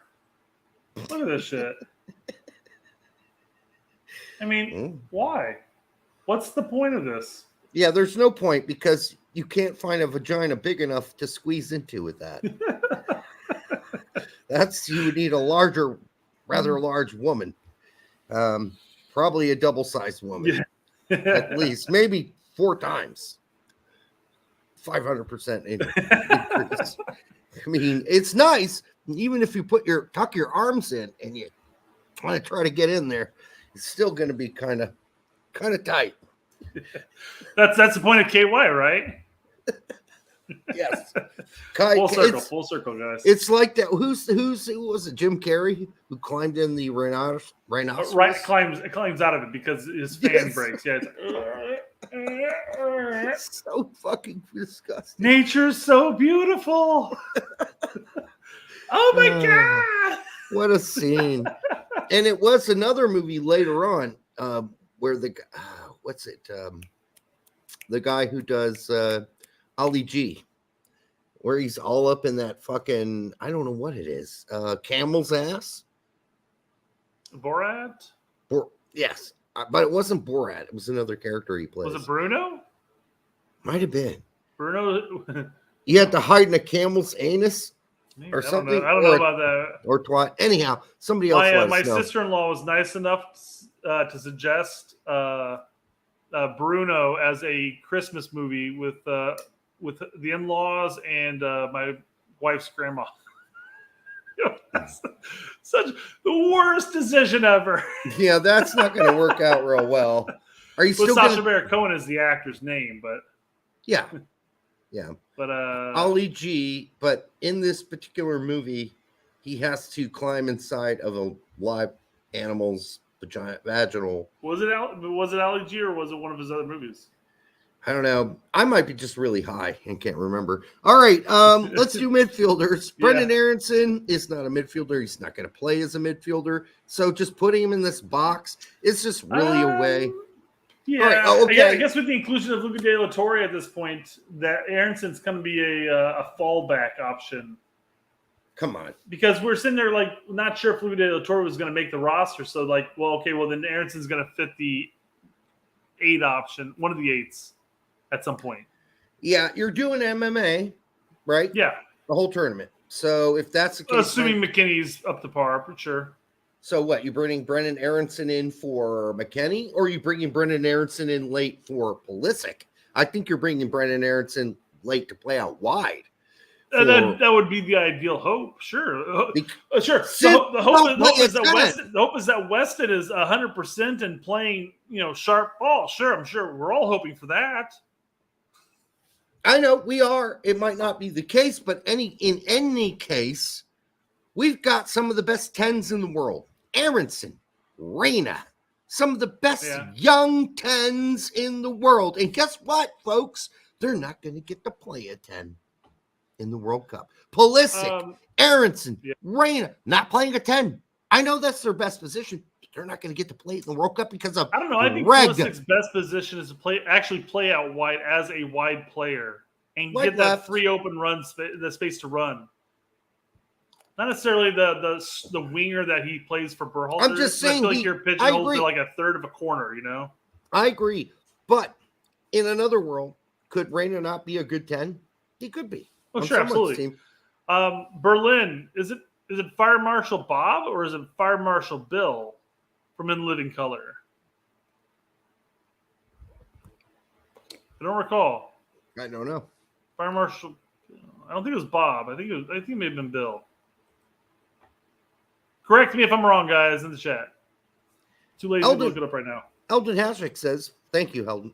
Look at this shit. I mean, why? What's the point of this? Yeah, there's no point because you can't find a vagina big enough to squeeze into with that. You would need a larger, rather large woman. Probably a double-sized woman. Yeah. At least. Maybe 4 times. 500% increase. I mean, it's nice. Even if you tuck your arms in and you want to try to get in there, it's still going to be kind of tight. That's the point of KY, right? Yes. Full circle, guys. It's like that. Who was it? Jim Carrey who climbed in the rhinoceros? Right, climbs out of it because his fan breaks. Yeah. It's so fucking disgusting. Nature's so beautiful. Oh my god! What a scene! And it was another movie later on where the guy who does Ali G, where he's all up in that fucking, I don't know what it is, camel's ass. Borat? Yes, but it wasn't Borat. It was another character he plays. Was it Bruno? Might have been. Bruno? You had to hide in a camel's anus or something. I don't know about that. Or twat. Anyhow, somebody else. My sister-in-law was nice enough to suggest Bruno as a Christmas movie with the in-laws and my wife's grandma. Such the worst decision ever. Yeah, that's not going to work out real well. Are you still Sacha Baron Cohen is the actor's name, but yeah. But Ali G. But in this particular movie, he has to climb inside of a live animal's vaginal. Was it Ali G or was it one of his other movies? I don't know. I might be just really high and can't remember. All right, let's do midfielders. Yeah. Brendan Aronson is not a midfielder. He's not going to play as a midfielder. So just putting him in this box is just really a way. Yeah, right. Okay. I guess with the inclusion of Luca De La Torre at this point, that Aronson's going to be a fallback option. Come on. Because we're sitting there like not sure if Luca De La Torre was going to make the roster. So like, well, then Aronson's going to fit the 8 option, one of the 8s at some point. Yeah, you're doing MMA, right? Yeah. The whole tournament. So if that's the case, assuming McKinney's up to par, for sure. So what? You bringing Brendan Aronson in for McKinney, or are you bringing Brendan Aronson in late for Pulisic? I think you're bringing Brendan Aronson late to play out wide. That would be the ideal hope. Sure. Sure. The hope is that Weston is 100% and playing, sharp ball. Sure. I'm sure we're all hoping for that. I know we are. It might not be the case, but in any case, we've got some of the best 10s in the world. Aronson, Reyna, some of the best young 10s in the world. And guess what, folks? They're not going to get to play a 10 in the World Cup. Pulisic, Aronson, Reyna, not playing a 10. I know that's their best position. They're not going to get to play it in the World Cup because of I don't know. I think Pulisic's best position is to play out wide as a wide player and get that free open run, the space to run. Not necessarily the winger that he plays for Berhalter. I'm just saying, I feel like you're pigeonholed to like a third of a corner. I agree, but in another world, could Reina not be a good 10? He could be. Oh, on sure, someone's absolutely. team. Berlin, is it Fire Marshal Bob or is it Fire Marshal Bill from In Living Color? I don't recall. I don't know. Fire Marshal. I don't think it was Bob. I think it may have been Bill. Correct me if I'm wrong, guys, in the chat. Too lazy to look it up right now. Eldon Hasrick says, "Thank you, Eldon,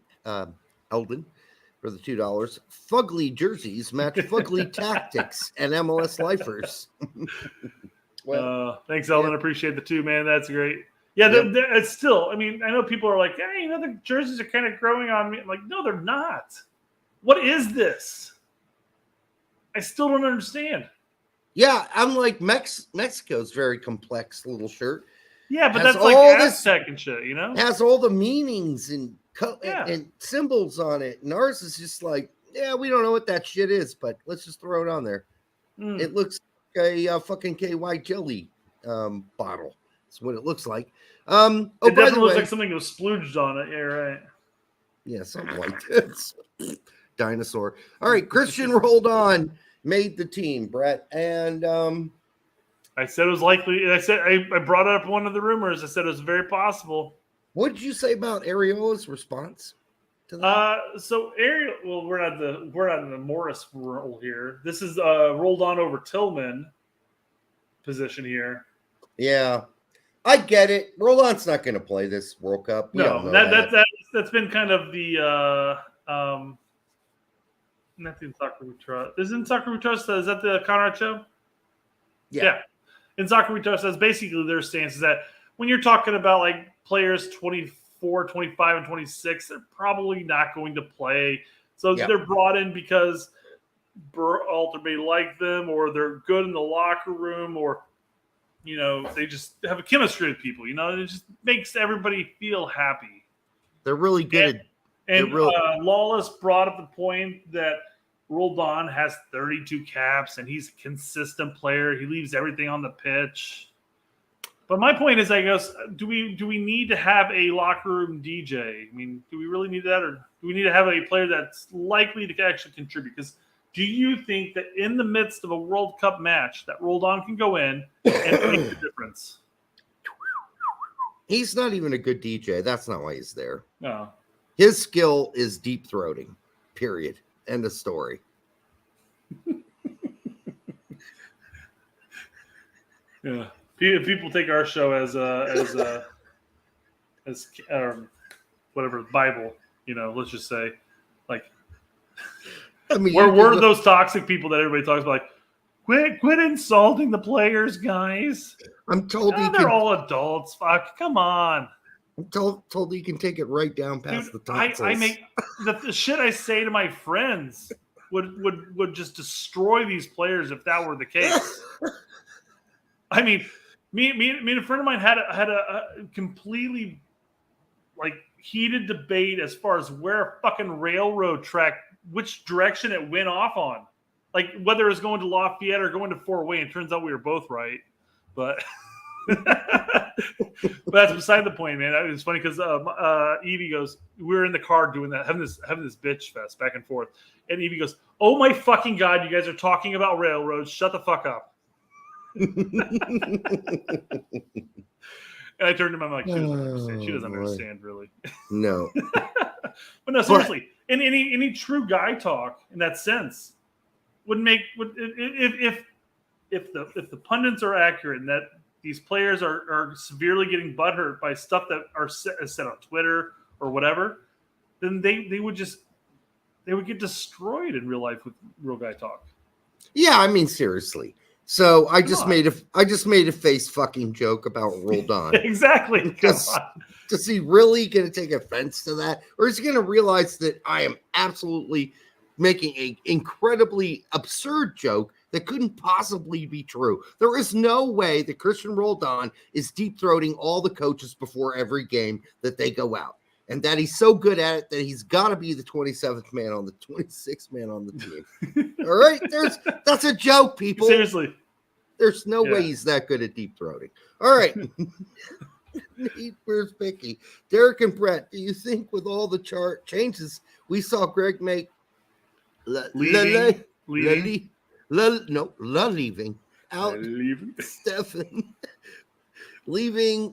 for the $2. Fugly jerseys match fugly tactics and MLS lifers." Thanks, Eldon. I appreciate the 2, man. That's great. Yeah, it's still. I mean, I know people are like, "Hey, the jerseys are kind of growing on me." I'm like, no, they're not. What is this? I still don't understand. Yeah, I'm like Mexico's very complex little shirt. Yeah, but has that's like all Aztec and shit, you know? Has all the meanings and symbols on it. And ours is just like, yeah, we don't know what that shit is, but let's just throw it on there. It looks like a fucking KY jelly bottle. That's what it looks like. It definitely looks like something was splooged on it. Yeah, right. Yeah, something like this. Dinosaur. All right, Christian rolled on, made the team, Brett. And I said it was likely. I brought up one of the rumors. I said it was very possible. What did you say about Ariola's response to that? So Ariel, well, we're not in the Morris role here. This is rolled on over Tillman position here. Yeah, I get it. Roland's not going to play this World Cup. That's been kind of the nothing Soccer We Trust. Isn't Soccer We Trust? Is that the Conrad show? Yeah. In Soccer We Trust, that's basically their stance is that when you're talking about like players 24, 25, and 26, they're probably not going to play. So they're brought in because Berhalter may like them, or they're good in the locker room, or they just have a chemistry with people. It just makes everybody feel happy. They're really good. Lawless brought up the point that Roldan has 32 caps and he's a consistent player. He leaves everything on the pitch. But my point is, I guess, do we need to have a locker room DJ? I mean, do we really need that, or do we need to have a player that's likely to actually contribute? Because do you think that in the midst of a World Cup match that Roldan can go in and make the difference? He's not even a good DJ. That's not why he's there. No. His skill is deep throating, period. End of story. Yeah. People take our show as whatever Bible, let's just say, like, I mean, we're those toxic people that everybody talks about. Like, quit insulting the players, guys. I'm told they're all adults. Fuck, come on. I'm told he can take it right down past the tonsils. I make the shit I say to my friends would just destroy these players if that were the case. I mean, me and a friend of mine had a completely like heated debate as far as where a fucking railroad track, which direction it went off on, like whether it was going to Lafayette or going to Fort Wayne. It turns out we were both right, but. But that's beside the point, man. It's funny because Evie goes, we were in the car doing that, having this bitch fest back and forth, and Evie goes, "Oh my fucking god, you guys are talking about railroads. Shut the fuck up." And I turned to him, I'm like, she doesn't understand. She doesn't understand, really. No. But no, seriously, any true guy talk in that sense if the pundits are accurate and that these players are severely getting butthurt by stuff that are said on Twitter or whatever, then they would get destroyed in real life with real guy talk. Yeah, I mean, seriously. So I just made a face fucking joke about Roldan. Exactly. Is he really going to take offense to that, or is he going to realize that I am absolutely making an incredibly absurd joke that couldn't possibly be true? There is no way that Christian Roldan is deep-throating all the coaches before every game that they go out, and that he's so good at it that he's got to be the 26th man on the team. All right? That's a joke, people. Seriously. There's no way he's that good at deep-throating. All right. Nate, where's Vicky? Derek and Brett, do you think with all the chart changes we saw Gregg make Leaving out Stefan, leaving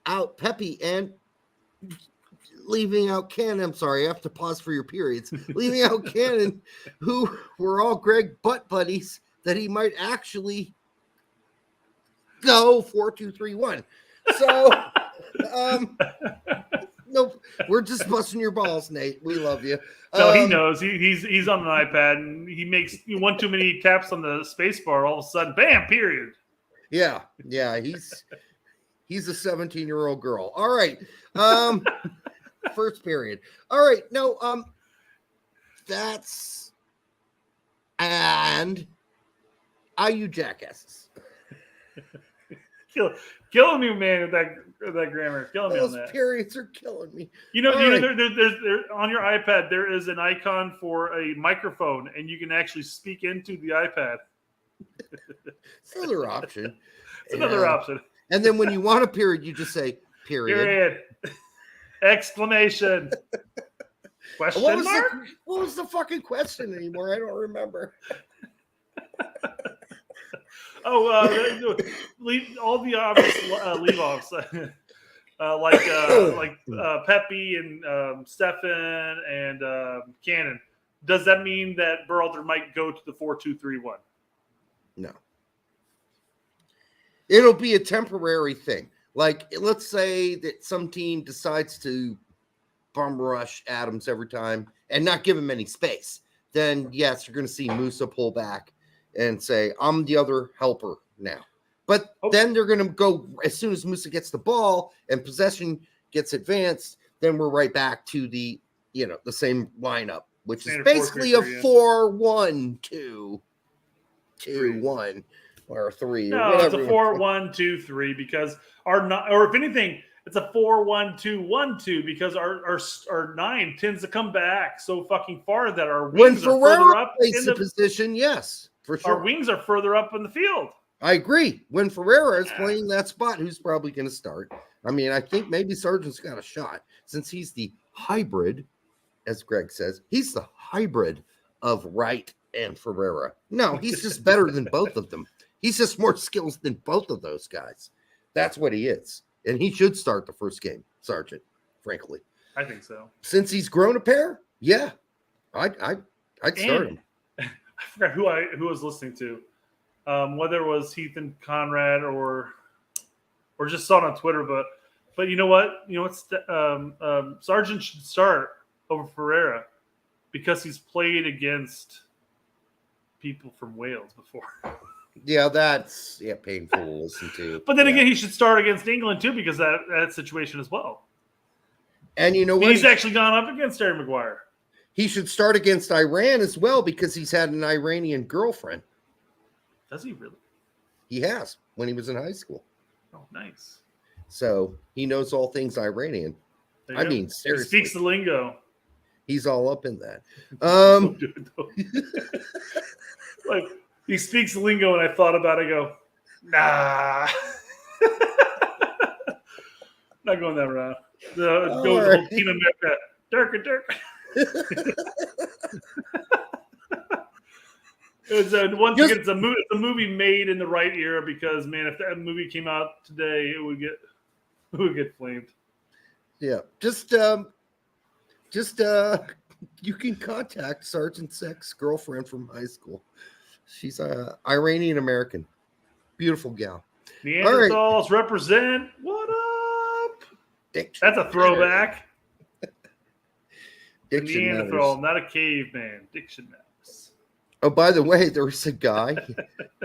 out Pepi, and leaving out Cannon? I'm sorry, I have to pause for your periods. Leaving out Cannon, who were all Gregg butt buddies, that he might actually go 4-2-3-1. So, nope, we're just busting your balls, Nate. We love you. No, he knows. He's on an iPad, and he makes one too many taps on the space bar. All of a sudden, bam! Period. Yeah. He's a 17-year-old girl. All right. First period. All right. No. That's and you jackasses. Killing me, man, with that grammar. Killing me on that. Those periods are killing me. Right. There on your iPad there is an icon for a microphone, and you can actually speak into the iPad. It's another option. It's another option. And then when you want a period, you just say period. Exclamation. Question mark? What was the fucking question anymore? I don't remember. Leave all the obvious leave-offs, like Pepi and Stefan and Cannon. Does that mean that Berhalter might go to the 4-2-3-1? No. It'll be a temporary thing. Like, let's say that some team decides to bum rush Adams every time and not give him any space. Then, yes, you're going to see Musa pull back and say, I'm the other helper now. But then they're going to go, as soon as Musa gets the ball and possession gets advanced, then we're right back to the same lineup, which is basically a 4-1-2-1 or 3. No, it's a 4-1-2-3 because or if anything, it's a 4-1-2-1-2 because our 9 tends to come back so fucking far that our wings are further up in the position. Yes. For sure. Our wings are further up in the field. I agree. When Ferreira is playing that spot, who's probably going to start? I mean, I think maybe Sargent's got a shot since he's the hybrid, as Gregg says. He's the hybrid of Wright and Ferreira. No, he's just better than both of them. He's just more skills than both of those guys. That's what he is. And he should start the first game, Sargent, frankly. I think so. Since he's grown a pair, yeah. I'd start him. I forgot who I was listening to, whether it was Heath and Conrad or just saw it on Twitter. But you know what? Sargent should start over Ferreira because he's played against people from Wales before. Yeah, that's painful to listen to. But then again, he should start against England too because that situation as well. And you know what? He's actually gone up against Harry Maguire. He should start against Iran as well because he's had an Iranian girlfriend. Does he really? He has when he was in high school. Oh, nice. So he knows all things Iranian. I mean, seriously. He speaks the lingo. He's all up in that. Like he speaks the lingo, and I thought about it. I go, nah. Not going that route. Go the whole team America. Dirk. It's a movie made in the right era because man, if that movie came out today, it would get flamed. Yeah, just you can contact Sergeant's ex-girlfriend from high school. She's Iranian American, beautiful gal. Neanderthals represent. What up? That's a throwback. Neanderthal, not a caveman. Diction matters. Oh, by the way, there was a guy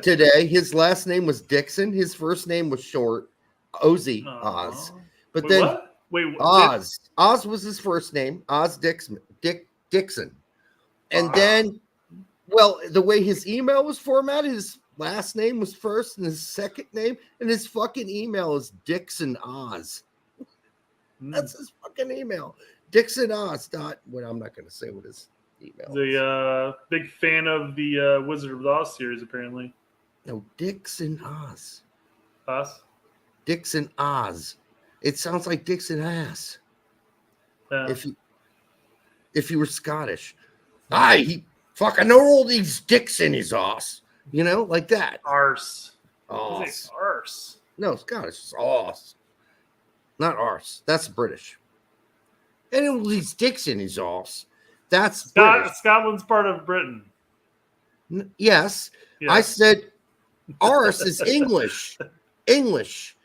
today. His last name was Dixon. His first name was short, Ozzy Oz. But Oz. Oz was his first name. Oz Dixon. And then, the way his email was formatted, his last name was first and his second name, and his fucking email is Dixon Oz. That's his fucking email. Dixon Oz. Well, I'm not going to say what his email is. The big fan of the Wizard of Oz series, apparently. No, Dixon Oz. Oz? Dixon Oz. It sounds like dicks and ass. Yeah. If he were Scottish. Aye, he fucking know all these dicks in his ass. You know, like that. Arse. Arse. Arse. No, Scottish is arse. Not arse. That's British. And all these dicks in his arse. That's British. Scotland's part of Britain. Yes. Yeah. I said arse is English. English.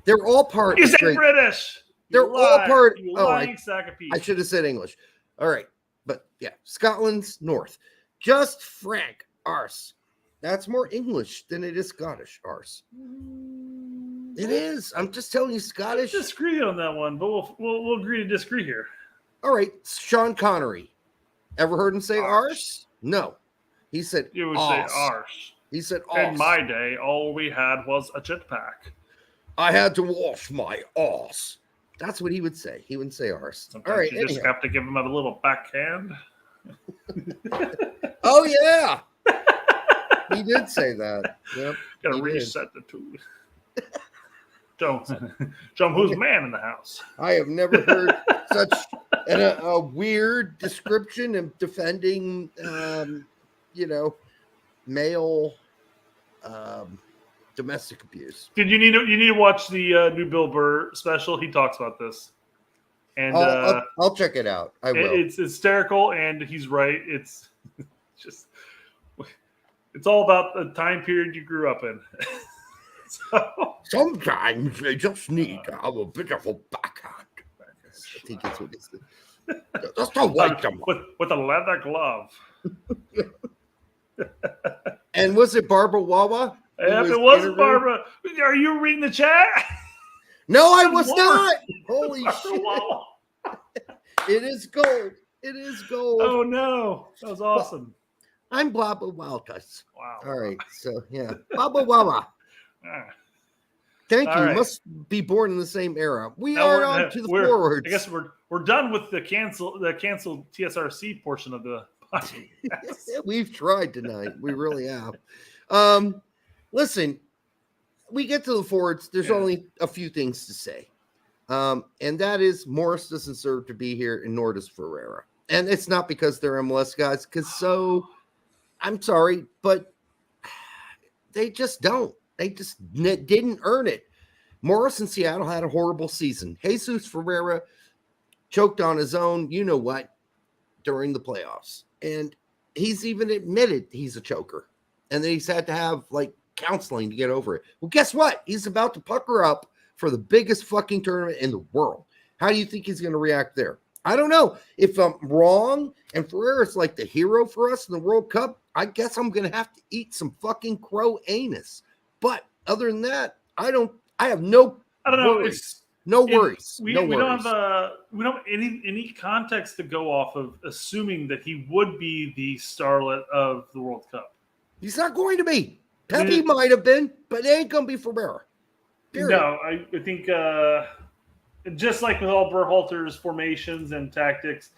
They're all part You of said Great. British. They're all part. You Oh, lying sack of peas. I should have said English. All right. But yeah, Scotland's north. Just Frank arse. That's more English than it is Scottish arse. It is. I'm just telling you, Scottish. Disagree on that one, but we'll agree to disagree here. All right, Sean Connery. Ever heard him say arse? No. He said You would arse. say arse. He said In arse. my day, all we had was a jetpack. I had to wash my arse. That's what he would say. He wouldn't say arse. Sometimes All right. you just have to give him a little backhand. Oh yeah. He did say that. Yep. Gotta he did. reset the tool. Show him who's man in the house. I have never heard such a weird description of defending, male domestic abuse. Did you need to watch the new Bill Burr special? He talks about this, and I'll check it out. I will. It's hysterical, and he's right. It's just it's all about the time period you grew up in. Sometimes they just need to have a bit of a backhand. I think it's what it is. Just to wake them up. with a leather glove. And was it Barbara Wawa? Yep, it was Barbara. Are you reading the chat? No, I was not. Holy shit. Wawa. It is gold. It is gold. Oh no, that was awesome. I'm Baba Walters. Wow. All right. So, yeah. Baba Wawa. Ah. Thank All you. right. Must be born in the same era. We Now are on to the forwards. I guess we're done with the canceled TSRC portion of the podcast. We've tried tonight. We really have. Listen, we get to the forwards. There's only a few things to say. And that is Morris doesn't deserve to be here, and nor does Ferreira. And it's not because they're MLS guys, I'm sorry, but they just don't. They just didn't earn it. Morris in Seattle had a horrible season. Jesus Ferreira choked on his own, you know what, during the playoffs. And he's even admitted he's a choker. And then he's had to have, counseling to get over it. Well, guess what? He's about to pucker up for the biggest fucking tournament in the world. How do you think he's going to react there? I don't know. If I'm wrong and Ferreira's like the hero for us in the World Cup, I guess I'm going to have to eat some fucking crow anus. But other than that, I don't know. Worries. No worries. We no don't worries. have any context to go off of, assuming that he would be the starlet of the World Cup. He's not going to be. Pepi might have been, but it ain't going to be Ferreira. Period. No, I think just like with all Berhalter's formations and tactics,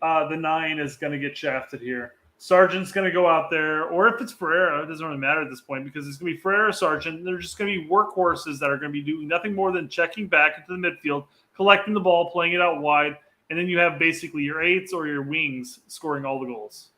the 9 is going to get shafted here. Sargent's going to go out there, or if it's Ferreira, it doesn't really matter at this point because it's going to be Ferreira, Sargent. They're just going to be workhorses that are going to be doing nothing more than checking back into the midfield, collecting the ball, playing it out wide, and then you have basically your 8s or your wings scoring all the goals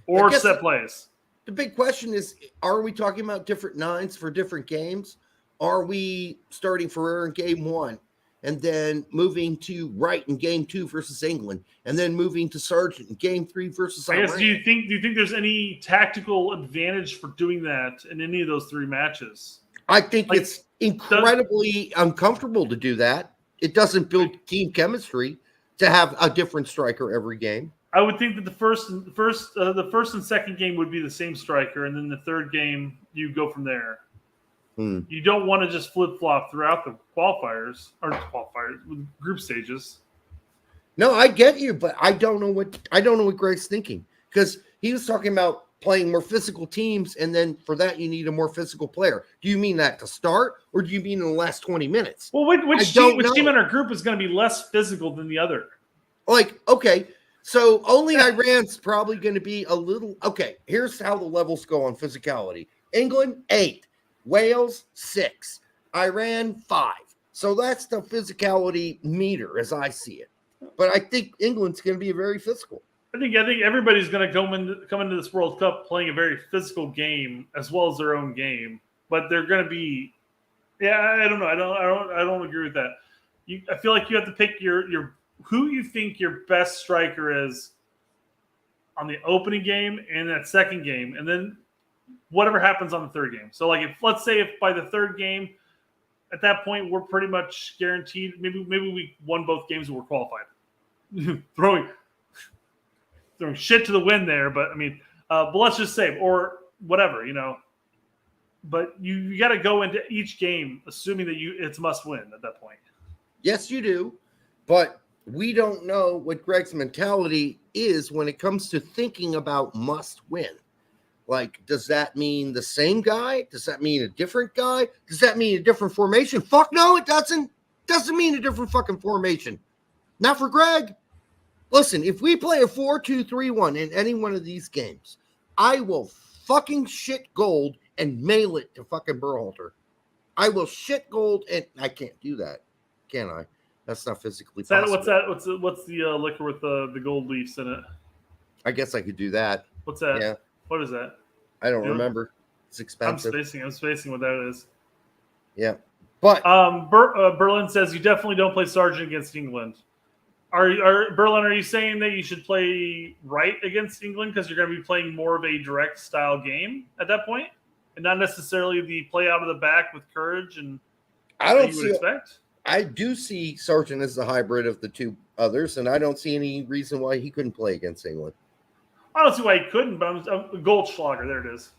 or set plays. The big question is, are we talking about different 9s for different games? Are we starting Ferreira in game 1? And then moving to Wright in game 2 versus England, and then moving to Sargent in game 3 versus Iran. I guess, do you think there's any tactical advantage for doing that in any of those 3 matches? I think it's incredibly uncomfortable to do that. It doesn't build team chemistry to have a different striker every game. I would think that the first and second game would be the same striker, and then the third game you go from there. You don't want to just flip-flop throughout the qualifiers with group stages. No, I get you, but I don't know what Gregg's thinking, because he was talking about playing more physical teams, and then for that you need a more physical player. Do you mean that to start, or do you mean in the last 20 minutes? Well, which team in our group is going to be less physical than the other? Okay, so only Iran's probably going to be a little. Okay, here's how the levels go on physicality: England 8. Wales 6, Iran 5, So that's the physicality meter as I see it. But I think England's going to be very physical. I think everybody's going to come into this World Cup playing a very physical game as well as their own game. But they're going to be, I don't know. I don't agree with that. I feel like you have to pick your who you think your best striker is on the opening game and that second game, and then whatever happens on the third game. So, like, let's say if by the third game, at that point we're pretty much guaranteed. Maybe we won both games and we're qualified. throwing shit to the wind there, but I mean, but let's just say or whatever, But you got to go into each game assuming that it's must win at that point. Yes, you do, but we don't know what Gregg's mentality is when it comes to thinking about must win. Like, does that mean the same guy? Does that mean a different guy? Does that mean a different formation? Fuck no, it doesn't. Doesn't mean a different fucking formation. Not for Gregg. Listen, if we play a 4-2-3-1 in any one of these games, I will fucking shit gold and mail it to fucking Berhalter. I will shit gold, and I can't do that, can I? That's not physically possible. What's that? What's the liquor with the gold leaves in it? I guess I could do that. What's that? Yeah. What is that? I don't remember. It's expensive. I'm spacing what that is. Yeah. But Berlin says you definitely don't play Sargent against England. Berlin, are you saying that you should play Wright against England because you're going to be playing more of a direct style game at that point, and not necessarily the play out of the back with courage and I don't you would expect? I do see Sargent as the hybrid of the two others, and I don't see any reason why he couldn't play against England. I don't see why he couldn't, but I'm Goldschlager. There it is.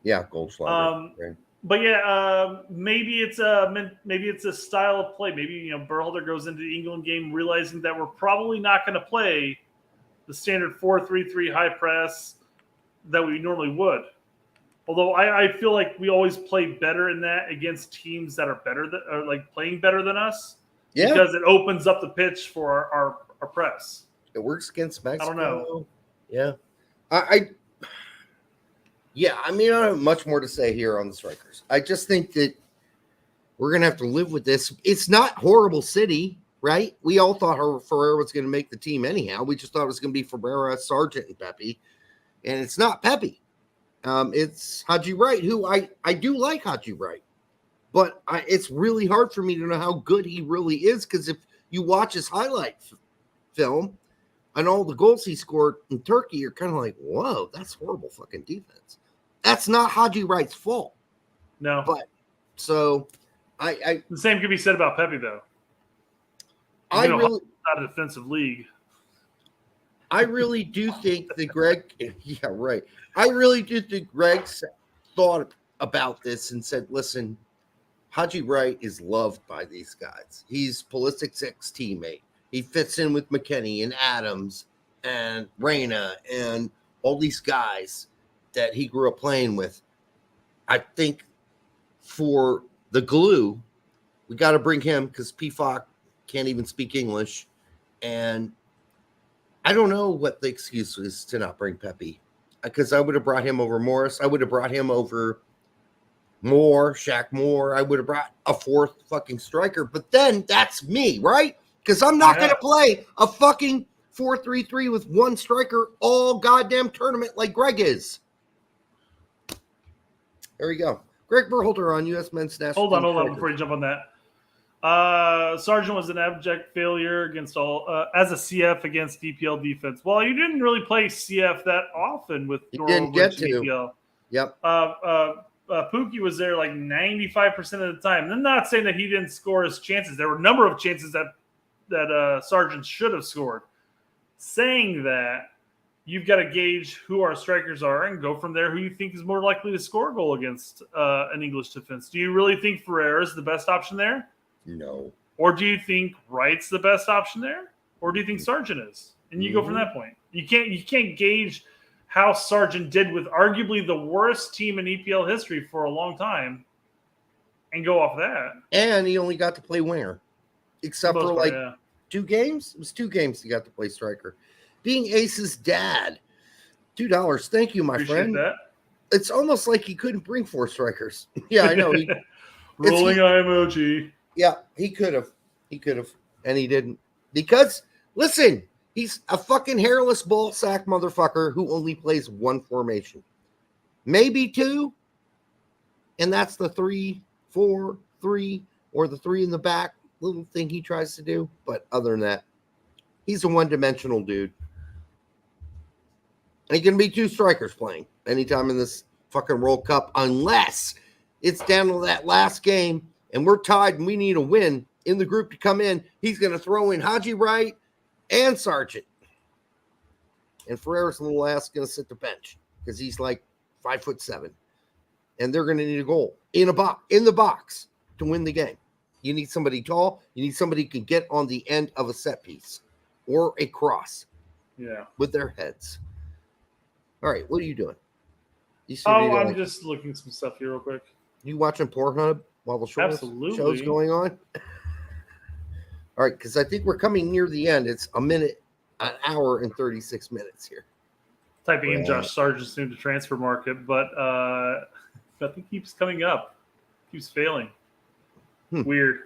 Yeah, Goldschlager. Right. But yeah, maybe it's a style of play. Maybe Berhalter goes into the England game realizing that we're probably not going to play the standard 4-3-3 high press that we normally would. Although I feel like we always play better in that against teams that are playing better than us. Yeah, because it opens up the pitch for our press. It works against Mexico. I don't know. Yeah, I mean, I don't have much more to say here on the strikers. I just think that we're going to have to live with this. It's not horrible city, right? We all thought Ferreira was going to make the team anyhow. We just thought it was going to be Ferreira, Sargent, and Pepi. And it's not Pepi. It's Haji Wright, who I do like Haji Wright. But it's really hard for me to know how good he really is, because if you watch his highlight film and all the goals he scored in Turkey, you're kind of like, whoa, that's horrible fucking defense. That's not Haji Wright's fault. No. But so the same could be said about Pepi, though. Not a defensive league. I really do think that Gregg, yeah, right. I really do think Gregg thought about this and said, listen, Haji Wright is loved by these guys. He's Pulisic's ex-teammate. He fits in with McKennie and Adams and Reina and all these guys that he grew up playing with. I think for the glue, we got to bring him because PFOC can't even speak English. And I don't know what the excuse is to not bring Pepi, because I would have brought him over Morris. I would have brought him over Shaq Moore. I would have brought a fourth fucking striker. But then that's me, right? Because I'm not going to play a fucking 4-3-3 with one striker all goddamn tournament like Gregg is. There you go. Gregg Berhalter on U.S. men's national team. Hold on, before you jump on that. Sargent was an abject failure against as a CF against DPL defense. Well, you didn't really play CF that often with didn't get to DPL. Yep. Pookie was there like 95% of the time. I'm not saying that he didn't score his chances. There were a number of chances that Sargent should have scored. Saying that, you've got to gauge who our strikers are and go from there who you think is more likely to score a goal against an English defense. Do you really think Ferreira is the best option there? No. Or do you think Wright's the best option there? Or do you think Sargent is? And you go from that point. You can't gauge how Sargent did with arguably the worst team in EPL history for a long time and go off that. And he only got to play winger. Except for 2 games? It was 2 games he got to play striker. Being Ace's dad. $2. Thank you, my Appreciate friend. That. It's almost like he couldn't bring 4 strikers. Yeah, I know. Rolling eye emoji. Yeah, he could have. He could have. And he didn't. Because, listen, he's a fucking hairless ball sack motherfucker who only plays one formation. Maybe two. And that's the 3-4-3 or the 3 in the back little thing he tries to do. But other than that, he's a one-dimensional dude. And he can be 2 strikers playing anytime in this fucking World Cup unless it's down to that last game and we're tied and we need a win in the group to come in. He's going to throw in Haji Wright and Sargent. And Ferreira's little ass going to sit the bench because he's like 5'7". And they're going to need a goal in the box to win the game. You need somebody tall. You need somebody who can get on the end of a set piece or a cross. Yeah. With their heads. All right, what are you doing? I'm just looking at some stuff here real quick. You watching Pornhub while the show's going on? All right, because I think we're coming near the end. It's an hour and 36 minutes here. Typing in Josh Sargent's new to transfer market, but nothing keeps coming up. Keeps failing. Weird.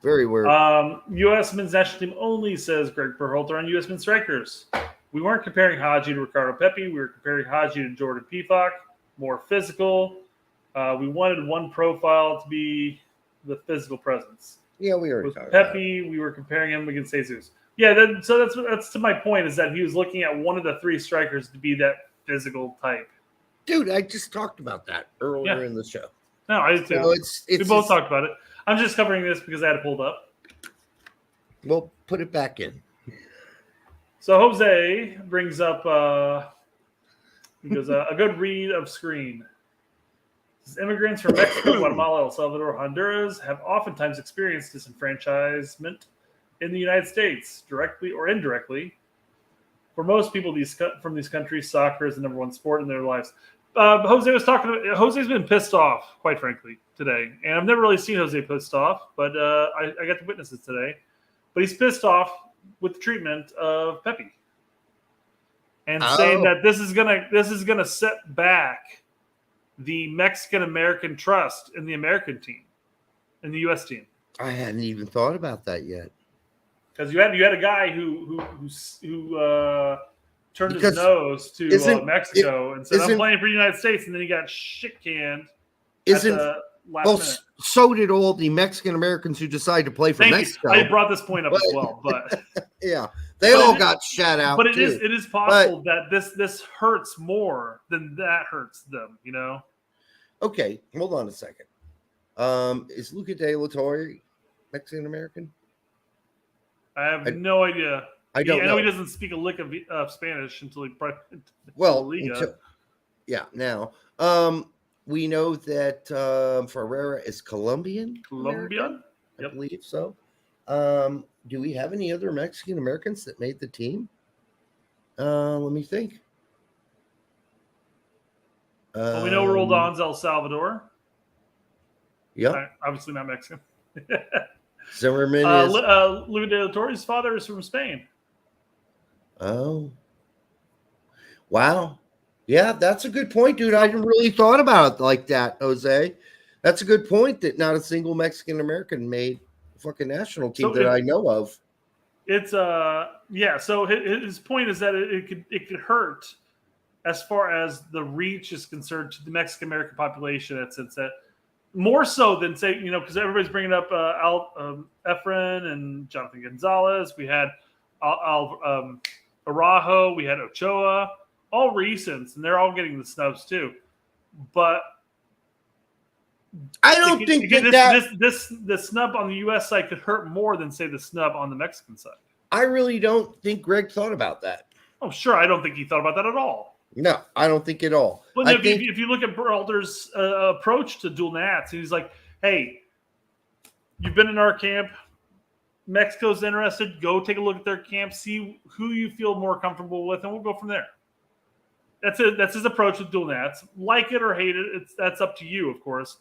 Very weird. U.S. men's national team only, says Gregg Berhalter on U.S. men's strikers. We weren't comparing Haji to Ricardo Pepi. We were comparing Haji to Jordan Pepi. More physical. We wanted one profile to be the physical presence. Yeah, we already with talked Pepi, we were comparing him against Jesus. Yeah, so that's to my point, is that he was looking at one of the 3 strikers to be that physical type. Dude, I just talked about that earlier in the show. No, I did too. So we both talked about it. I'm just covering this because I had it pulled up. Well, put it back in. So Jose brings up he goes, a good read of screen. Immigrants from Mexico, Guatemala, El Salvador, Honduras have oftentimes experienced disenfranchisement in the United States, directly or indirectly. For most people from these countries, soccer is the number one sport in their lives. Jose's been pissed off, quite frankly, today. And I've never really seen Jose pissed off, but I got to witness it today. But he's pissed off with the treatment of Pepi. And saying that this is gonna set back the Mexican American trust in the American team, in the U.S. team. I hadn't even thought about that yet. Because you had a guy who turned his nose to Mexico and said, "I'm playing for the United States," and then he got shit canned. So did all the Mexican Americans who decided to play for Mexico. I brought this point up as well, but yeah, they all got shat out. But it is possible that this hurts more than that hurts them. You know. Okay, hold on a second. Is Luca De La Torre Mexican American? I have no idea. I know he doesn't speak a lick of Spanish until he Liga. Now we know that Ferreira is Colombian. I believe so. Do we have any other Mexican Americans that made the team? Let me think. Well, we know Roldan's El Salvador. Yeah, obviously not Mexican. Zimmerman is. Luis de la Torre's father is from Spain. Oh, wow. Yeah, that's a good point, dude. I hadn't really thought about it like that, Jose. That's a good point that not a single Mexican American made a fucking national team that I know of. It's So his point is that it could hurt as far as the reach is concerned to the Mexican American population. It's that more so than say, because everybody's bringing up Efren and Jonathan Gonzalez. We had Araujo. We had Ochoa. All recents, and they're all getting the snubs too. But I don't think the snub on the U.S. side could hurt more than, say, the snub on the Mexican side. I really don't think Gregg thought about that. Oh, sure. I don't think he thought about that at all. No, I don't think at all. But if you look at Berhalter's approach to dual nats, he's like, hey, you've been in our camp. Mexico's interested. Go take a look at their camp. See who you feel more comfortable with, and we'll go from there. That's his approach with dual nats. Like it or hate it, that's up to you, of course.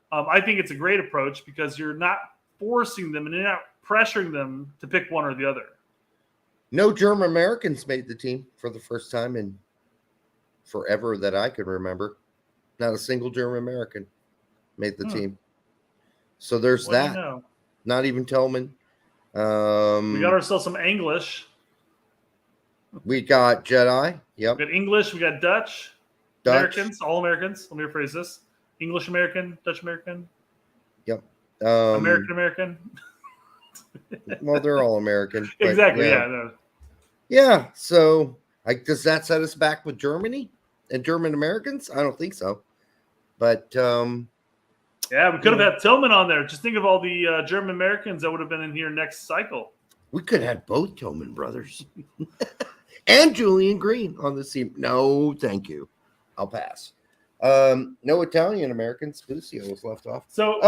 I think it's a great approach because you're not forcing them and you're not pressuring them to pick one or the other. No German Americans made the team for the first time in forever that I can remember. Not a single German American made the team. So there's that. Not even Tillman. We got ourselves some English. We got Jedi. Yep. We got English. We got Dutch. Americans. All Americans. Let me rephrase this. English American. Dutch American. Yep. American. Well, they're all American. Exactly. Yeah. No. Yeah. So, does that set us back with Germany and German Americans? I don't think so. But yeah, we could have had Tillman on there. Just think of all the German Americans that would have been in here next cycle. we could have had both Tillman brothers and Julian Green on the team. No, thank you. I'll pass. No Italian Americans. Lucio was left off. So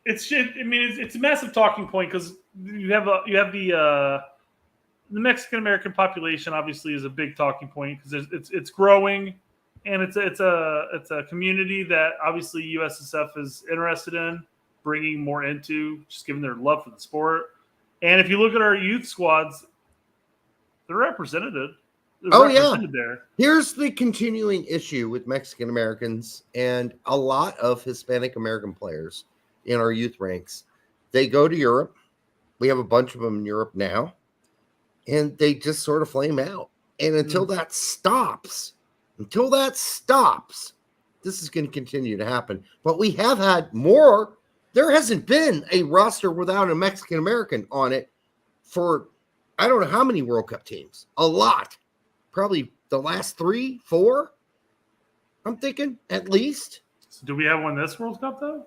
it's a massive talking point because you have the Mexican American population obviously is a big talking point because it's growing, and it's a community that obviously USSF is interested in bringing more into, just given their love for the sport. And if you look at our youth squads, they're represented. There. Here's the continuing issue with Mexican Americans and a lot of Hispanic American players in our youth ranks. They go to Europe. We have a bunch of them in Europe now, and they just sort of flame out. And until that stops, this is going to continue to happen. But we have had more. There hasn't been a roster without a Mexican American on it for I don't know how many World Cup teams. A lot. Probably the last 3, 4, I'm thinking, at least. So do we have one this World Cup, though?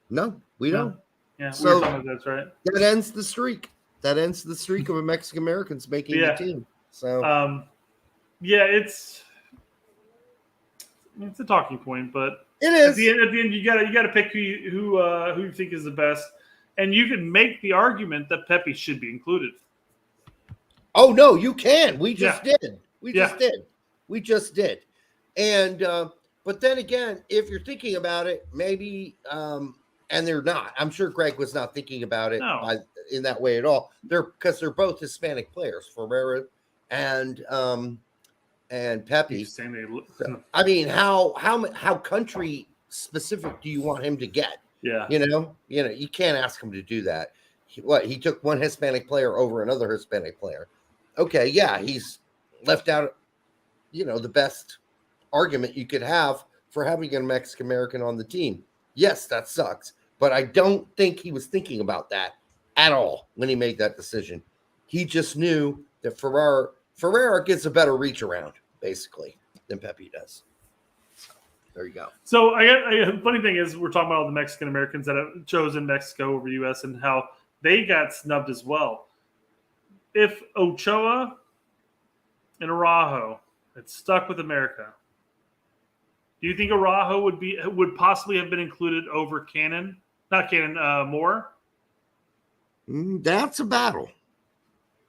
No, we don't. Yeah, so that's right. That ends the streak. That ends the streak of Mexican Americans making the team. So, it's a talking point, but it is. At the end, you gotta pick who you think is the best, and you can make the argument that Pepi should be included. Oh no, you can. We just did. We just did. And but then again, if you're thinking about it, maybe and they're not. I'm sure Gregg was not thinking about it in that way at all. Because they're both Hispanic players, Ferreira and Pepi. I mean, how country specific do you want him to get? Yeah. You can't ask him to do that. He took one Hispanic player over another Hispanic player. Okay, yeah, he's left out, the best argument you could have for having a Mexican American on the team. Yes, that sucks, but I don't think he was thinking about that at all when he made that decision. He just knew that Ferreira gets a better reach around, basically, than Pepi does. So, there you go. So the funny thing is, we're talking about all the Mexican Americans that have chosen Mexico over U.S. and how they got snubbed as well. If Ochoa and Araujo had stuck with America, do you think Araujo would possibly have been included over Moore? That's a battle.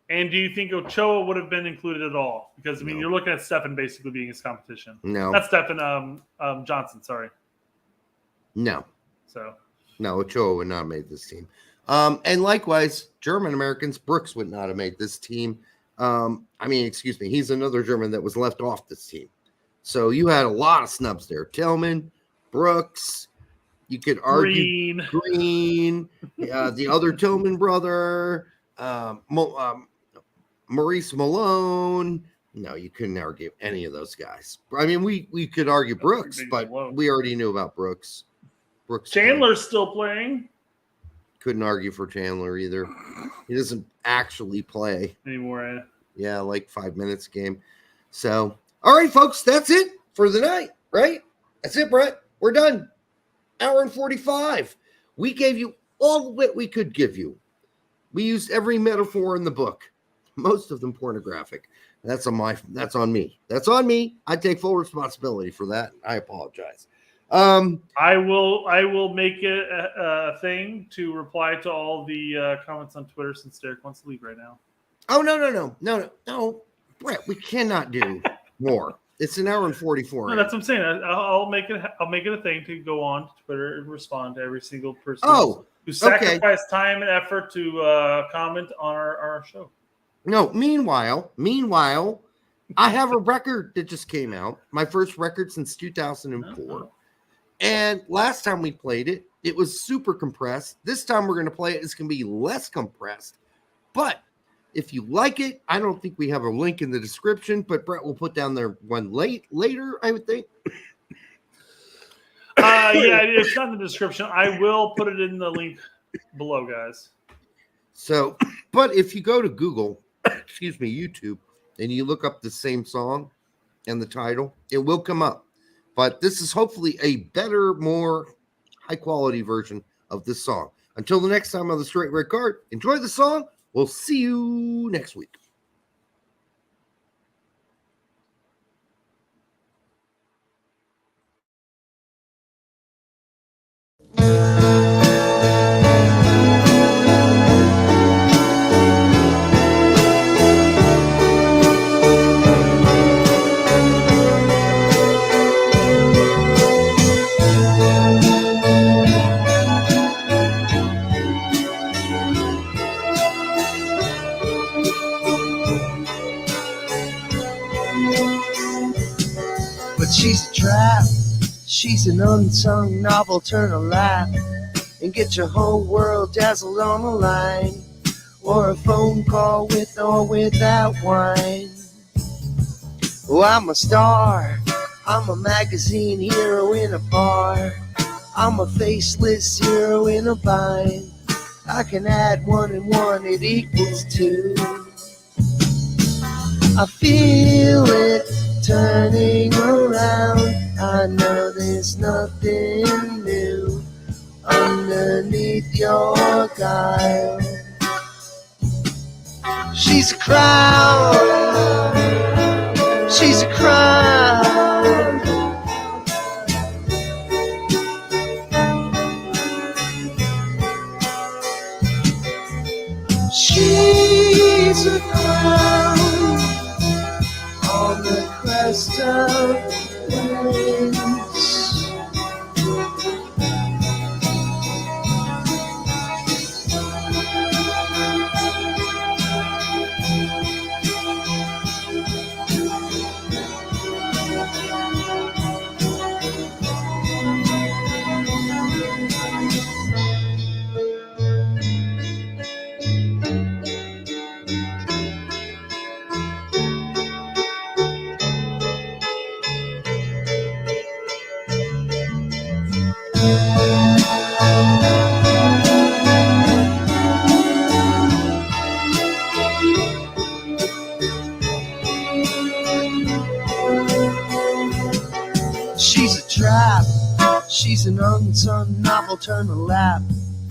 And do you think Ochoa would have been included at all? Because you're looking at Stephen basically being his competition. No, not Stephen Johnson. Sorry. No. So. No, Ochoa would not have made this team. And likewise, German Americans, Brooks would not have made this team. He's another German that was left off this team. So you had a lot of snubs there. Tillman, Brooks, you could argue Green, the other Tillman brother, Maurice Malone. No, you couldn't argue any of those guys. I mean, we could argue Brooks, but we already knew about Brooks. Chandler's still playing. Couldn't argue for Chandler either. He doesn't actually play anymore. Yeah, like 5 minutes a game. So, all right, folks, that's it for the night, right? That's it, Brett. We're done. Hour and 45. We gave you all that we could give you. We used every metaphor in the book, most of them pornographic. That's on me. That's on me. I take full responsibility for that. I apologize. I will make it a thing to reply to all the comments on Twitter since Derek wants to leave right now. Oh, no, Brett, we cannot do more. It's an hour and 44. No, that's what I'm saying. I'll make it a thing to go on to Twitter and respond to every single person who sacrificed time and effort to comment on our show. No, meanwhile, I have a record that just came out. My first record since 2004. And last time we played it, it was super compressed. This time we're going to play it. It's going to be less compressed. But if you like it, I don't think we have a link in the description, but Brett will put down there one later, I would think. Yeah, it's not in the description. I will put it in the link below, guys. So, but if you go to Google, YouTube, and you look up the same song and the title, it will come up. But this is hopefully a better, more high-quality version of this song. Until the next time on the Straight Red Card, enjoy the song. We'll see you next week. But she's a trap, she's an unsung novel, turn a lap and get your whole world dazzled on the line, or a phone call with or without wine. Oh, I'm a star, I'm a magazine hero in a bar, I'm a faceless hero in a bind. I can add 1 and 1, it equals 2. I feel it turning around, I know there's nothing new underneath your guile. She's a crown, she's a crown. She's a crown on the crest of the winds. She's a trap, she's an unsung novel, turn a lap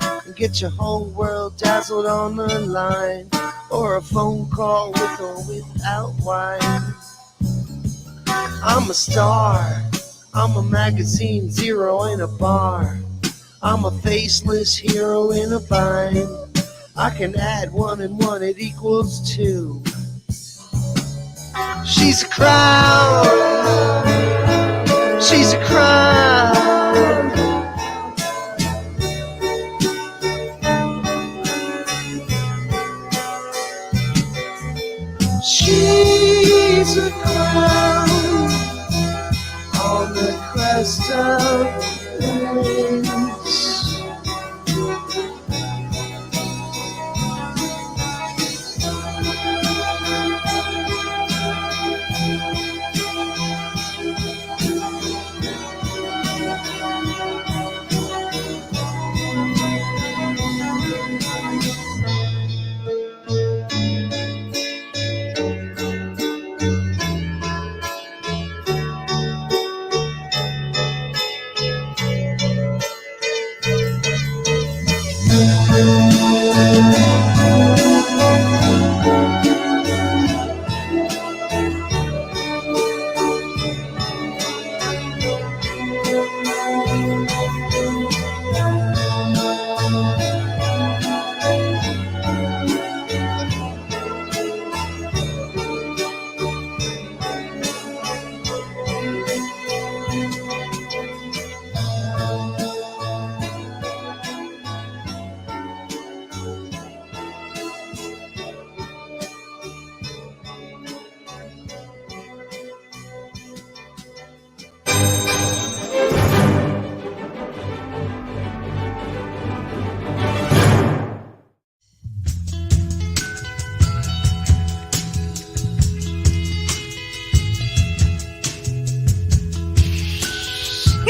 and get your whole world dazzled on the line, or a phone call with or without wine. I'm a star, I'm a magazine zero in a bar, I'm a faceless hero in a bind. I can add 1 and 1, it equals 2. She's a crown, she's a crown. She's a crown on the crest of the winds.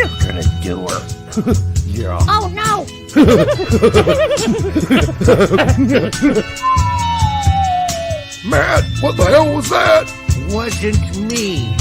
You're gonna do her. Yeah. Oh no! Matt, what the hell was that? Wasn't me.